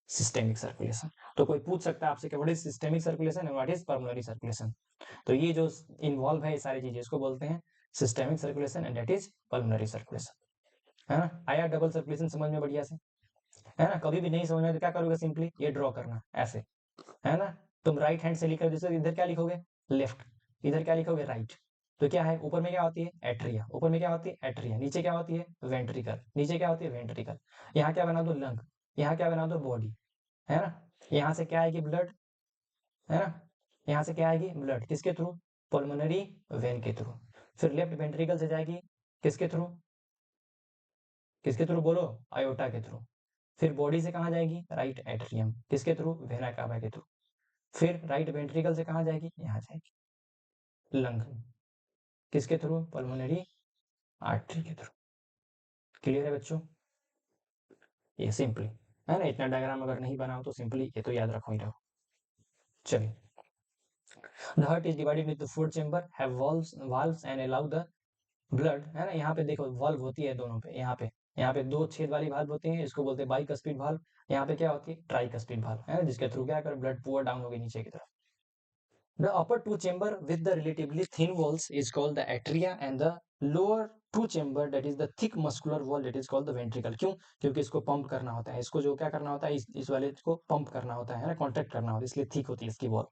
Systemic circulation. तो कोई पूछ सकता है आपसे कि what is systemic circulation and what is pulmonary circulation. तो ये जो इन्वॉल्व है ये सारी चीजें, इसको बोलते हैं systemic circulation and that is pulmonary circulation. है ना, आया डबल सर्कुलेशन समझ में बढ़िया से, है ना। कभी भी नहीं समझ में तो क्या करोगे? सिंपली ये ड्रॉ करना ऐसे, है ना। तुम राइट हैंड से लिख रहे हो, जैसे इधर क्या लिखोगे? लेफ्ट, इधर क्या लिखोगे राइट। तो क्या है, ऊपर में क्या होती है एट्रिया, ऊपर में क्या होती है एट्रिया, नीचे क्या होती है वेंट्रिकल, नीचे क्या होती है वेंट्रिकल। यहाँ क्या बना दो लंग, यहाँ क्या बना दो बॉडी, है ना। यहाँ से क्या आएगी ब्लड, है ना, यहाँ से क्या आएगी ब्लड किसके थ्रू, पल्मोनरी वेन के थ्रू। फिर लेफ्ट वेंट्रिकल से जाएगी किसके थ्रू, किसके थ्रू बोलो, आयोटा के थ्रू। फिर बॉडी से कहाँ जाएगी, राइट एट्रियम किसके थ्रू, वेना कावा के थ्रू। फिर राइट वेंट्रिकल से कहाँ जाएगी, यहाँ जाएगी लंग किसके थ्रू, पल्मोनरी आर्टरी के थ्रू। क्लियर है बच्चों, ये सिंपली है ना, इतना डायग्राम अगर नहीं बनाओ तो सिंपली ये तो याद रखो ही रहो। चलिए, the heart is divided into four chamber have valves and allow the blood, है ना। यहाँ पे देखो वाल्व होती है दोनों पे, यहाँ पे दो छेद वाली वाल्व होती है, इसको बोलते हैं बाइकस्पिड वाल्व। यहाँ पे क्या होती है ट्राइकस्पिड वाल्व, है ना, जिसके थ्रू क्या कर ब्लड पुअर डाउन होगी नीचे की तरफ। The upper two chamber with the relatively thin walls is called the atria and the lower two chamber that is the thick muscular wall that is called the ventricle। क्यों, क्योंकि इसको पंप करना होता है, इसको जो क्या करना होता है, इस वाले को पंप करना होता है ना, कॉन्ट्रैक्ट करना होता है, इसलिए थिक होती है इसकी wall.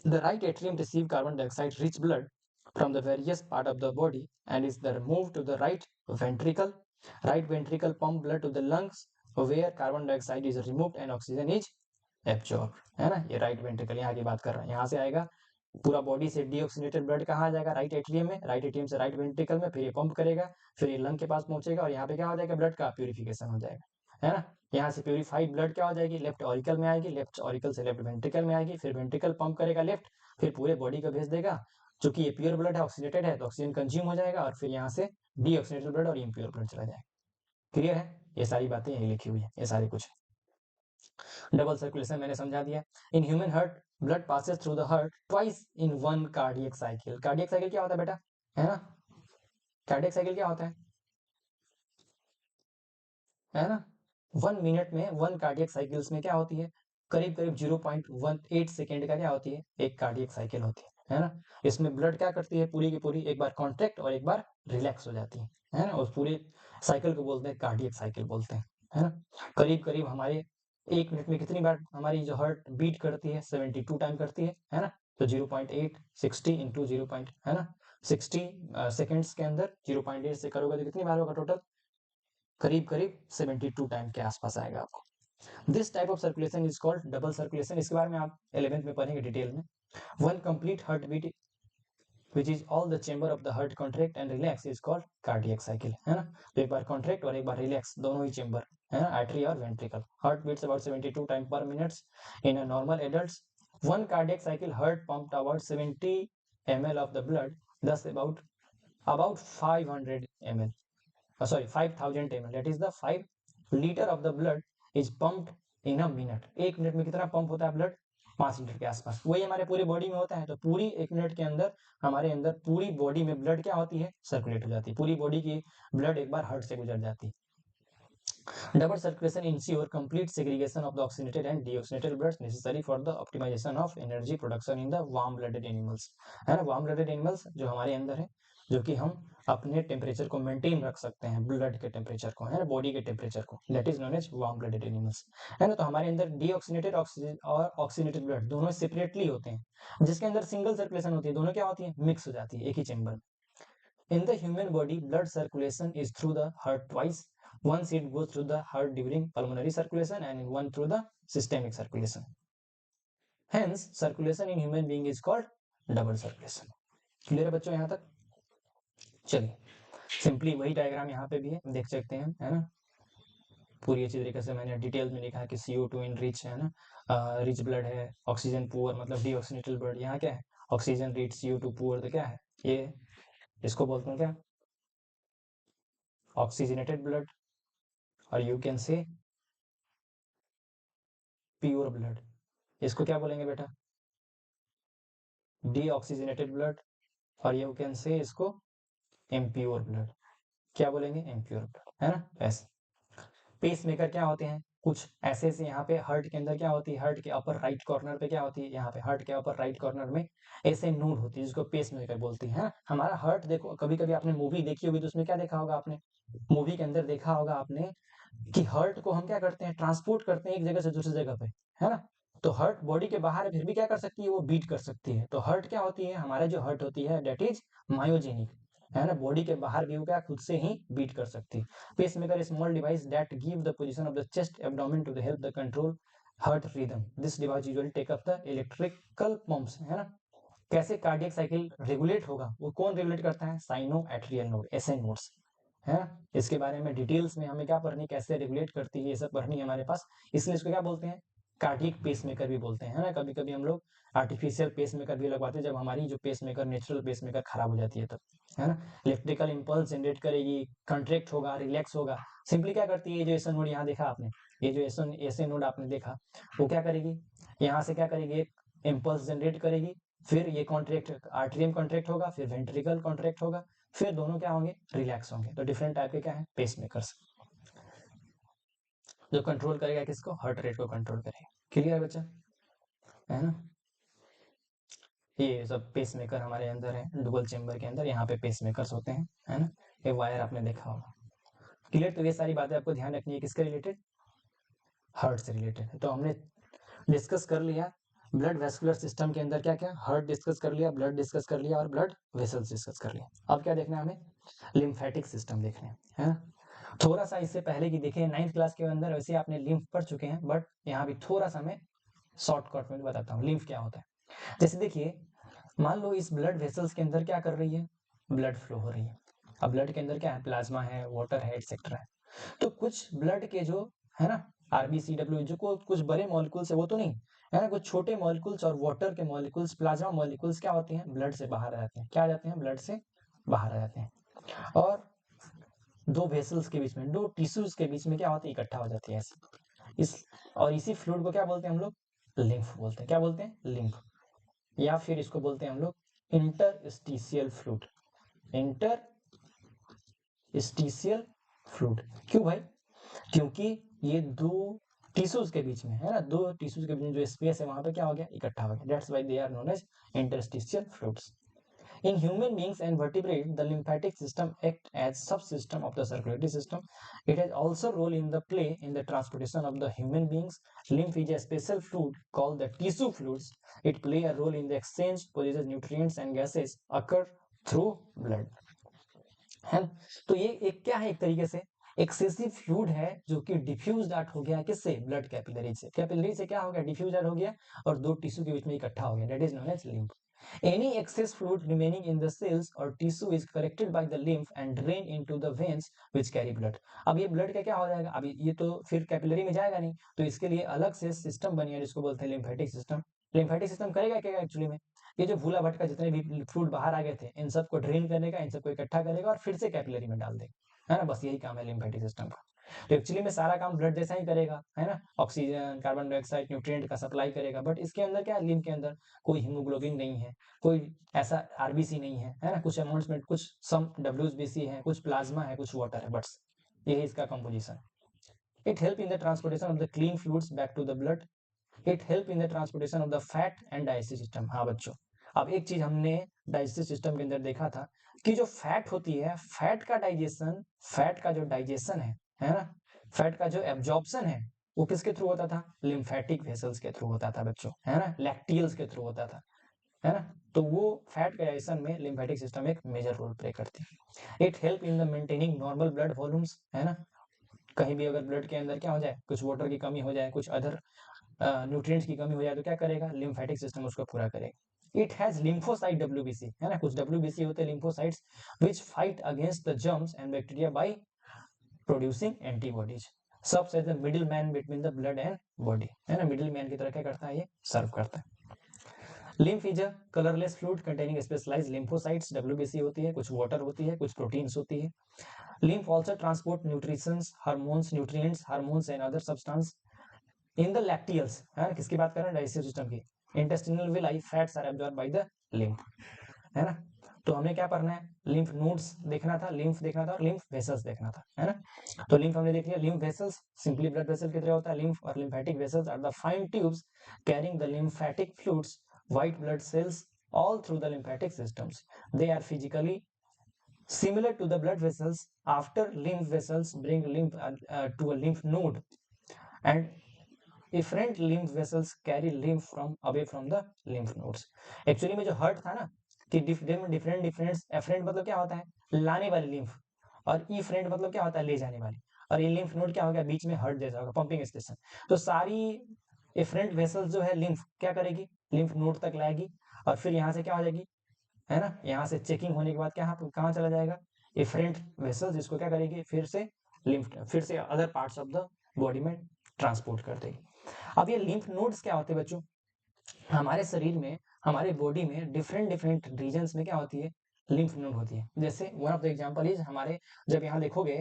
The right atrium receive carbon dioxide rich blood from the various part of the body and is then moved to the right ventricle. Right ventricle pump blood to the lungs where carbon dioxide is removed and oxygen is absorbed, है ना। ये राइट वेंट्रिकल यहाँ की बात कर रहे हैं, यहाँ से आएगा पूरा बॉडी से डीऑक्सीनेटेड ब्लड कहाँ आ जाएगा, राइट एट्रियम में, राइट एट्रियम से राइट वेंट्रिकल में, फिर ये पंप करेगा, फिर ये लंग के पास पहुंचेगा और यहाँ पे क्या हो जाएगा ब्लड का प्यूरिफिकेशन हो जाएगा, है ना। यहाँ से प्यूरिफाइड ब्लड क्या हो जाएगी, लेफ्ट ऑरिकल में आएगी, लेफ्ट ऑरिकल से लेफ्ट वेंट्रिकल में आएगी, फिर वेंट्रिकल पंप करेगा लेफ्ट, फिर पूरे बॉडी को भेज देगा। चूंकि ये प्योर ब्लड है, ऑक्सीडेटेड है, तो ऑक्सीजन कंज्यूम हो जाएगा और फिर यहाँ से डीऑक्सीनेटेड ब्लड और इम्प्योर ब्लड चला जाएगा। क्लियर है, ये सारी बातें यही लिखी हुई है, ये सारी कुछ। डबल सर्कुलेशन मैंने समझा दिया। In human heart blood passes through the heart twice in one cardiac cycle. Cardiac cycle क्या होता है बेटा, है ना, कार्डियक साइकिल क्या होता है ना। 1 मिनट में वन कार्डियक साइकिल्स में क्या होती है, करीब करीब 0.18 सेकेंड का क्या होती है एक कार्डियक साइकिल होती है ना। इसमें ब्लड क्या करती है पूरी की पूरी, एक बार कॉन्ट्रैक्ट और एक बार रिलैक्स हो जाती है ना। उस पूरे साइकिल को बोलते हैं कार्डियक साइकिल बोलते हैं, है ना। करीब करीब हमारे 1 मिनट में कितनी बार हमारी जो हार्ट बीट करती है, 72 टाइम करती है ना। तो 0.8 60 इंटू 0. है ना, 60 सेकेंड्स के अंदर 0.8 से करोगे तो कितनी बार होगा टोटल, करीब करीब 72 टाइम के आसपास आएगा आपको। This type of circulation is called double circulation. इसके बारे में आप 11th में पढ़ेंगे डिटेल में। One complete heart beat which is all the chamber of the heart contract and relax is called cardiac cycle, है ना। तो एक बार कॉन्ट्रैक्ट और एक बार रिलैक्स, दोनों ही चेंबर, है ना, आर्टरी और ventricle. Heart beats about 72 time per minute in a normal adults. One cardiac cycle heart pumped about 70 ml of the blood, thus about 500 ml, sorry 5000 ml, that is the 5 liter of the blood is pumped in a minute। 1 minute में कितना पंप होता है ब्लड, 5 लीटर के आसपास। वही हमारे पूरी बॉडी में होता है, तो पूरी 1 मिनट के अंदर हमारे अंदर पूरी बॉडी में ब्लड क्या होती है सर्कुलेट हो जाती है, पूरी बॉडी की ब्लड एक बार हार्ट से गुजर जाती है। Double circulation ensure complete segregation of the oxygenated and deoxygenated blood necessary for the optimization of energy production in the warm blooded animals, है ना। वार्म ब्लडेड एनिमल्स जो हमारे अंदर है, जो कि हम अपने टेम्परेचर को मेंटेन रख सकते हैं, ब्लड के टेम्परेचर को, है ना, बॉडी के टेम्परेचर को, that is known as warm blooded animals, है ना। तो हमारे अंदर डीऑक्सीनेटेड ऑक्सीजन और ऑक्सीनेटेड ब्लड दोनों सेपरेटली होते हैं, जिसके अंदर सिंगल सर्कुलेशन होती है, दोनों क्या होती है मिक्स हो जाती है एक ही chamber. In the human body, blood circulation is through the heart twice. Once it goes through the heart during pulmonary circulation and one through the systemic circulation. Hence, circulation in human being is called double circulation. Clear है बच्चों यहाँ तक। चलिए, सिंपली वही डायग्राम यहाँ पे भी है, देख सकते हैं, है ना। पूरी अच्छी तरीके से मैंने डिटेल में लिखा है कि CO2 इन रिच, है ना, रिच ब्लड है, ऑक्सीजन पुअर मतलब डीऑक्सीनेटेड ब्लड, यहाँ क्या है ऑक्सीजन रिच, CO2 पुअर, तो क्या है ये, इसको बोलते हैं क्या ऑक्सीजनेटेड ब्लड, और यू कैन से प्योर ब्लड, इसको क्या बोलेंगे बेटा डीऑक्सीजनेटेड ब्लड, और यू कैन से इसको इम्प्योर ब्लड, क्या बोलेंगे इम्प्योर ब्लड, है ना। ऐसे पेस मेकर क्या होते हैं, कुछ ऐसे से यहाँ पे हार्ट के अंदर क्या होती है, हार्ट के अपर राइट कॉर्नर पे क्या होती है, यहाँ पे हार्ट के अपर राइट कॉर्नर में ऐसे नोड होती है जिसको पेस मेकर बोलते हैं। हमारा हार्ट देखो, कभी कभी आपने मूवी देखी होगी तो उसमें क्या देखा होगा आपने, मूवी के अंदर देखा होगा आपने कि हार्ट को हम क्या करते हैं ट्रांसपोर्ट करते हैं एक जगह से दूसरी जगह पे, है ना। तो हार्ट बॉडी के बाहर है, फिर भी क्या कर सकती है, वो बीट कर सकती है। तो हार्ट क्या होती है, हमारा जो हार्ट होती है डेट इज मायोजेनिक, है ना, बॉडी के बाहर भी वो क्या खुद से ही बीट कर सकती है। Pacemaker small device that give the position of the chest abdomen to help the control heart rhythm. This device usually take up the electrical pumps, है ना। कैसे कार्डियक साइकिल रेगुलेट होगा, वो कौन रेगुलेट करता है, sino atrial node, SN nodes, है ना। इसके बारे में डिटेल्स में हमें क्या पढ़नी, कैसे रेगुलेट करती है, ये सब पढ़नी है हमारे पास। इसलिए इसको क्या बोलते हैं, कार्डियक पेसमेकर भी बोलते हैं, है ना। कभी कभी हम लोग आर्टिफिशियल पेसमेकर भी लगवाते हैं, जब हमारी जो पेसमेकर नेचुरल पेसमेकर खराब हो जाती है तब, है ना। इलेक्ट्रिकल इंपल्स जनरेट करेगी, कंट्रैक्ट होगा, रिलैक्स होगा। सिंपली क्या करती है, ये जो एसएन नोड यहाँ देखा आपने, ये जो एसएन नोड आपने देखा, वो क्या करेगी, यहाँ से क्या करेगी, एक इम्पल्स जनरेट करेगी, फिर ये कॉन्ट्रैक्ट आर्टरियम कॉन्ट्रैक्ट होगा, फिर वेंट्रिकल कॉन्ट्रैक्ट होगा, फिर दोनों क्या होंगे, रिलैक्स होंगे। तो डिफरेंट टाइप के क्या है, पेसमेकर्स, जो कंट्रोल करेगा किसको, हार्ट रेट को कंट्रोल करेगा। क्लियर है बच्चा, है ना। ये सब पेसमेकर हमारे अंदर है, डुअल चेंबर के अंदर यहाँ पे पेसमेकर्स होते हैं, है ना। ये वायर आपने देखा होगा। क्लियर। तो ये सारी बातें आपको ध्यान रखनी है, किसके रिलेटेड, हार्ट से रिलेटेड। तो हमने डिस्कस कर लिया ब्लड वेस्कुलर सिस्टम के अंदर क्या क्या, हार्ट डिस्कस कर लिया, ब्लड डिस्कस कर लिया और ब्लड वेसल्स डिस्कस कर लिया। अब क्या देखना है हमें, लिम्फेटिक सिस्टम देखने हैं, है। थोड़ा सा इससे पहले की देखें 9th क्लास के अंदर, वैसे आपने लिम्फ पढ़ चुके हैं, बट यहाँ भी थोड़ा सा मैं शॉर्टकट में बताता हूँ लिम्फ क्या होता है। जैसे देखिए, मान लो इस ब्लड वेसल्स के अंदर क्या कर रही है, ब्लड फ्लो हो रही है। अब ब्लड के अंदर क्या है, प्लाज्मा है, वाटर है, एक्सेट्रा है। तो कुछ ब्लड के जो है ना आरबीसी डब्ल्यू जो कुछ बड़े मॉलिक्यूल्स है वो तो नहीं, है ना, कुछ छोटे मॉलिक्यूल्स और वाटर के मॉलिक्यूल्स, प्लाज्मा मॉलिक्यूल्स क्या होते हैं, ब्लड से बाहर आ जाते हैं। क्या आ जाते हैं, ब्लड से बाहर आ जाते हैं। और दो वेसल्स के बीच में, दो टिश्यूज के बीच में क्या होती है, इकट्ठा हो जाती है ऐसे। इस और इसी फ्लूइड को क्या बोलते हैं हम लोग, लिम्फ बोलते हैं। क्या बोलते हैं, लिम्फ। या फिर इसको बोलते हैं हम लोग इंटरस्टिशियल फ्लूइड, इंटरस्टिशियल फ्लूइड। क्यों भाई, क्योंकि ये दो टिश्यूज के बीच में, है ना, दो टिश्यूज के बीच में जो स्पेस है वहां पे क्या हो गया, इकट्ठा हो गया। That's why they are known as interstitial fluids. In human beings and vertebrates, the lymphatic system acts as subsystem of the circulatory system. It has also role in the play in the transportation of the human beings. Lymph is a special fluid called the tissue fluids. It play a role in the exchange, possesses nutrients and gases occur through blood. है ना? तो ये एक क्या है, एक तरीके से एक्सेसिव फ्लूइड है जो कि डिफ्यूज आउट हो गया, किससे, ब्लड कैपिलरी से। कैपिलरी से क्या हो गया, डिफ्यूज आउट हो गया और दो टिश्यू के बीच में इकट्ठा हो गया, that is known as lymph. Any excess fluid remaining in the cells or tissue is collected by the lymph and drained into the veins which carry blood. अब ये ब्लड का क्या हो जाएगा, अब ये तो फिर कैपिलरी में जाएगा नहीं, तो इसके लिए अलग से सिस्टम बनी है जिसको बोलते हैं लिम्फेटिक सिस्टम। लिम्फेटिक सिस्टम करेगा क्या एक्चुअली में, ये जो भूला भटका जितने भी फ्लूइड बाहर आ गए थे इन सबको ड्रेन करेगा, इन सबको इकट्ठा करेगा और फिर से कैपिलरी में डाल देगा, है ना। बस यही काम है लिम्फेटिक सिस्टम का। तो एक्चुअली में सारा काम ब्लड जैसा ही करेगा, है ना, ऑक्सीजन, कार्बन डाइऑक्साइड, न्यूट्रिएंट का सप्लाई करेगा। बट इसके अंदर क्या है, लिम्फ के अंदर कोई हीमोग्लोबिन नहीं है, कोई ऐसा आरबीसी नहीं है ना, कुछ अमाउंट्स में कुछ सम डब्ल्यूबीसी है, कुछ प्लाज्मा है, कुछ वाटर है, बस यही इसका composition. It help in the transportation of the clean fluids back to the blood. It help in the transportation of the fat and digestive system. हाँ बच्चों, अब एक चीज हमने डाइजेस्टिव सिस्टम के अंदर देखा था कि जो फैट होती है, फैट का डाइजेशन, फैट का जो डाइजेशन है ना, फैट का जो एब्जॉर्प्शन है वो किसके थ्रू होता था, लिम्फेटिक वेसल्स के थ्रू होता था बच्चों, है ना, लैक्टियल्स के थ्रू होता था, है ना। तो वो फैट के डाइजेशन में लिम्फेटिक सिस्टम एक मेजर रोल प्ले करती है। It help in the maintaining normal blood volumes, है ना। कहीं भी अगर ब्लड के अंदर क्या हो जाए, कुछ वाटर की कमी हो जाए, कुछ अदर न्यूट्रिएंट्स की कमी हो जाए तो क्या करेगा, लिम्फेटिक सिस्टम उसको पूरा करेगा। इट हैज लिम्फोसाइट डब्ल्यूबीसी, है ना, कुछ डब्ल्यूबीसी होते हैं lymphocytes which fight against the germs and bacteria by producing antibodies. Serves as the middle man between the blood and body, है ना, मिडिल मैन की तरह क्या करता है, ये सर्व करता है। Lymph is a colourless fluid containing specialised lymphocytes, WBC होती है, कुछ वाटर होती है, कुछ प्रोटीन्स होती है। Lymph also transport nutritions, hormones, nutrients, hormones and other substance in the lacteals, है किसकी बात कर रहे हैं, डाइजेस्टिव सिस्टम की। Intestinal villi fats are absorb by the lymph, है ना। तो हमें क्या पढ़ना है, लिम्फ नोड्स देखना था, लिम्फ देखना था और लिम्फ वेसल्स देखना था, है ना। तो लिम्फ हमने देख लिया, lymph vessels simply blood vessel की तरह होता है। लिम्फ और lymphatic vessels are the fine tubes carrying the lymphatic fluids, white blood cells all through the lymphatic systems. They are physically similar to the blood vessels. After lymph vessels bring lymph to a lymph node and efferent lymph vessels carry lymph from away from the lymph nodes. Actually में जो हर्ट था ना कि डिफरेंट एफरेंट मतलब क्या होता है लाने वाली लिम्फ, और इफरेंट मतलब क्या होता है ले जाने वाली, और ये लिम्फ नोड क्या हो गया बीच में हर्ट जैसा होगा पंपिंग स्टेशन। तो सारी एफरेंट वेसल्स जो है लिम्फ क्या करेगी लिम्फ नोड तक लाएगी, और फिर यहाँ से क्या हो जाएगी है ना, यहाँ से चेकिंग होने के बाद क्या कहाँ चला जाएगा एफरेंट वेसल्स, जिसको क्या करेगी फिर से लिम्फ फिर से other parts of the body में ट्रांसपोर्ट कर देगी। अब ये लिम्फ नोड्स क्या होते हैं बच्चों, हमारे शरीर में हमारे बॉडी में डिफरेंट रीजन्स में क्या होती है लिम्फ नोड होती है। जैसे one of the example is हमारे, जब यहाँ देखोगे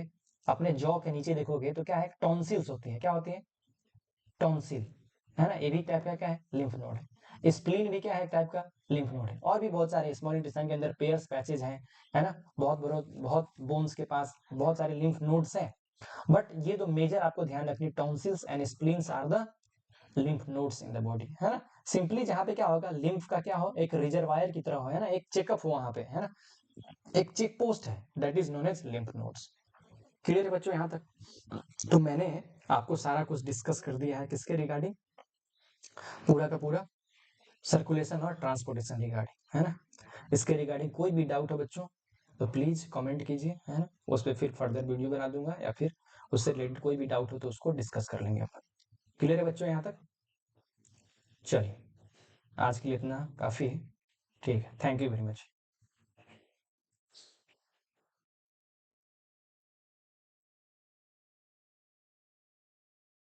अपने जॉ के नीचे देखोगे तो क्या है टॉन्सिल्स होती है, क्या होती है टॉन्सिल, है ना, ये भी टाइप का क्या है लिम्फ नोड है। स्प्लीन भी क्या है टाइप का लिम्फ नोड है, और भी बहुत सारे स्मॉल इंटेस्टाइन के अंदर पेयर्स पैचेज हैं, है ना, बहुत बोन्स के पास बहुत सारे लिम्फ नोड्स हैं। बट ये तो मेजर आपको ध्यान रखनी, tonsils and spleens are the lymph nodes in the body, है ना। सिंपली जहाँ पे क्या होगा लिम्फ का क्या हो एक रिजर्वायर की तरह हो, है ना, एक चेकअप हो वहां पे, है ना, एक चेक पोस्ट है, that is known as lymph nodes. Clear है बच्चों यहाँ तक? तो मैंने आपको सारा कुछ डिस्कस कर दिया है किसके रिगार्डिंग, पूरा का पूरा सर्कुलेशन और ट्रांसपोर्टेशन रिगार्डिंग, है ना। इसके रिगार्डिंग कोई भी डाउट हो बच्चों तो प्लीज कमेंट कीजिए, है ना, उस पर फिर फर्दर वीडियो बना दूंगा, या फिर उससे रिलेटेड कोई भी डाउट हो तो उसको डिस्कस कर लेंगे अपन। क्लियर है बच्चों यहाँ तक? चलिए आज के लिए इतना काफी है, ठीक है, थैंक यू वेरी मच।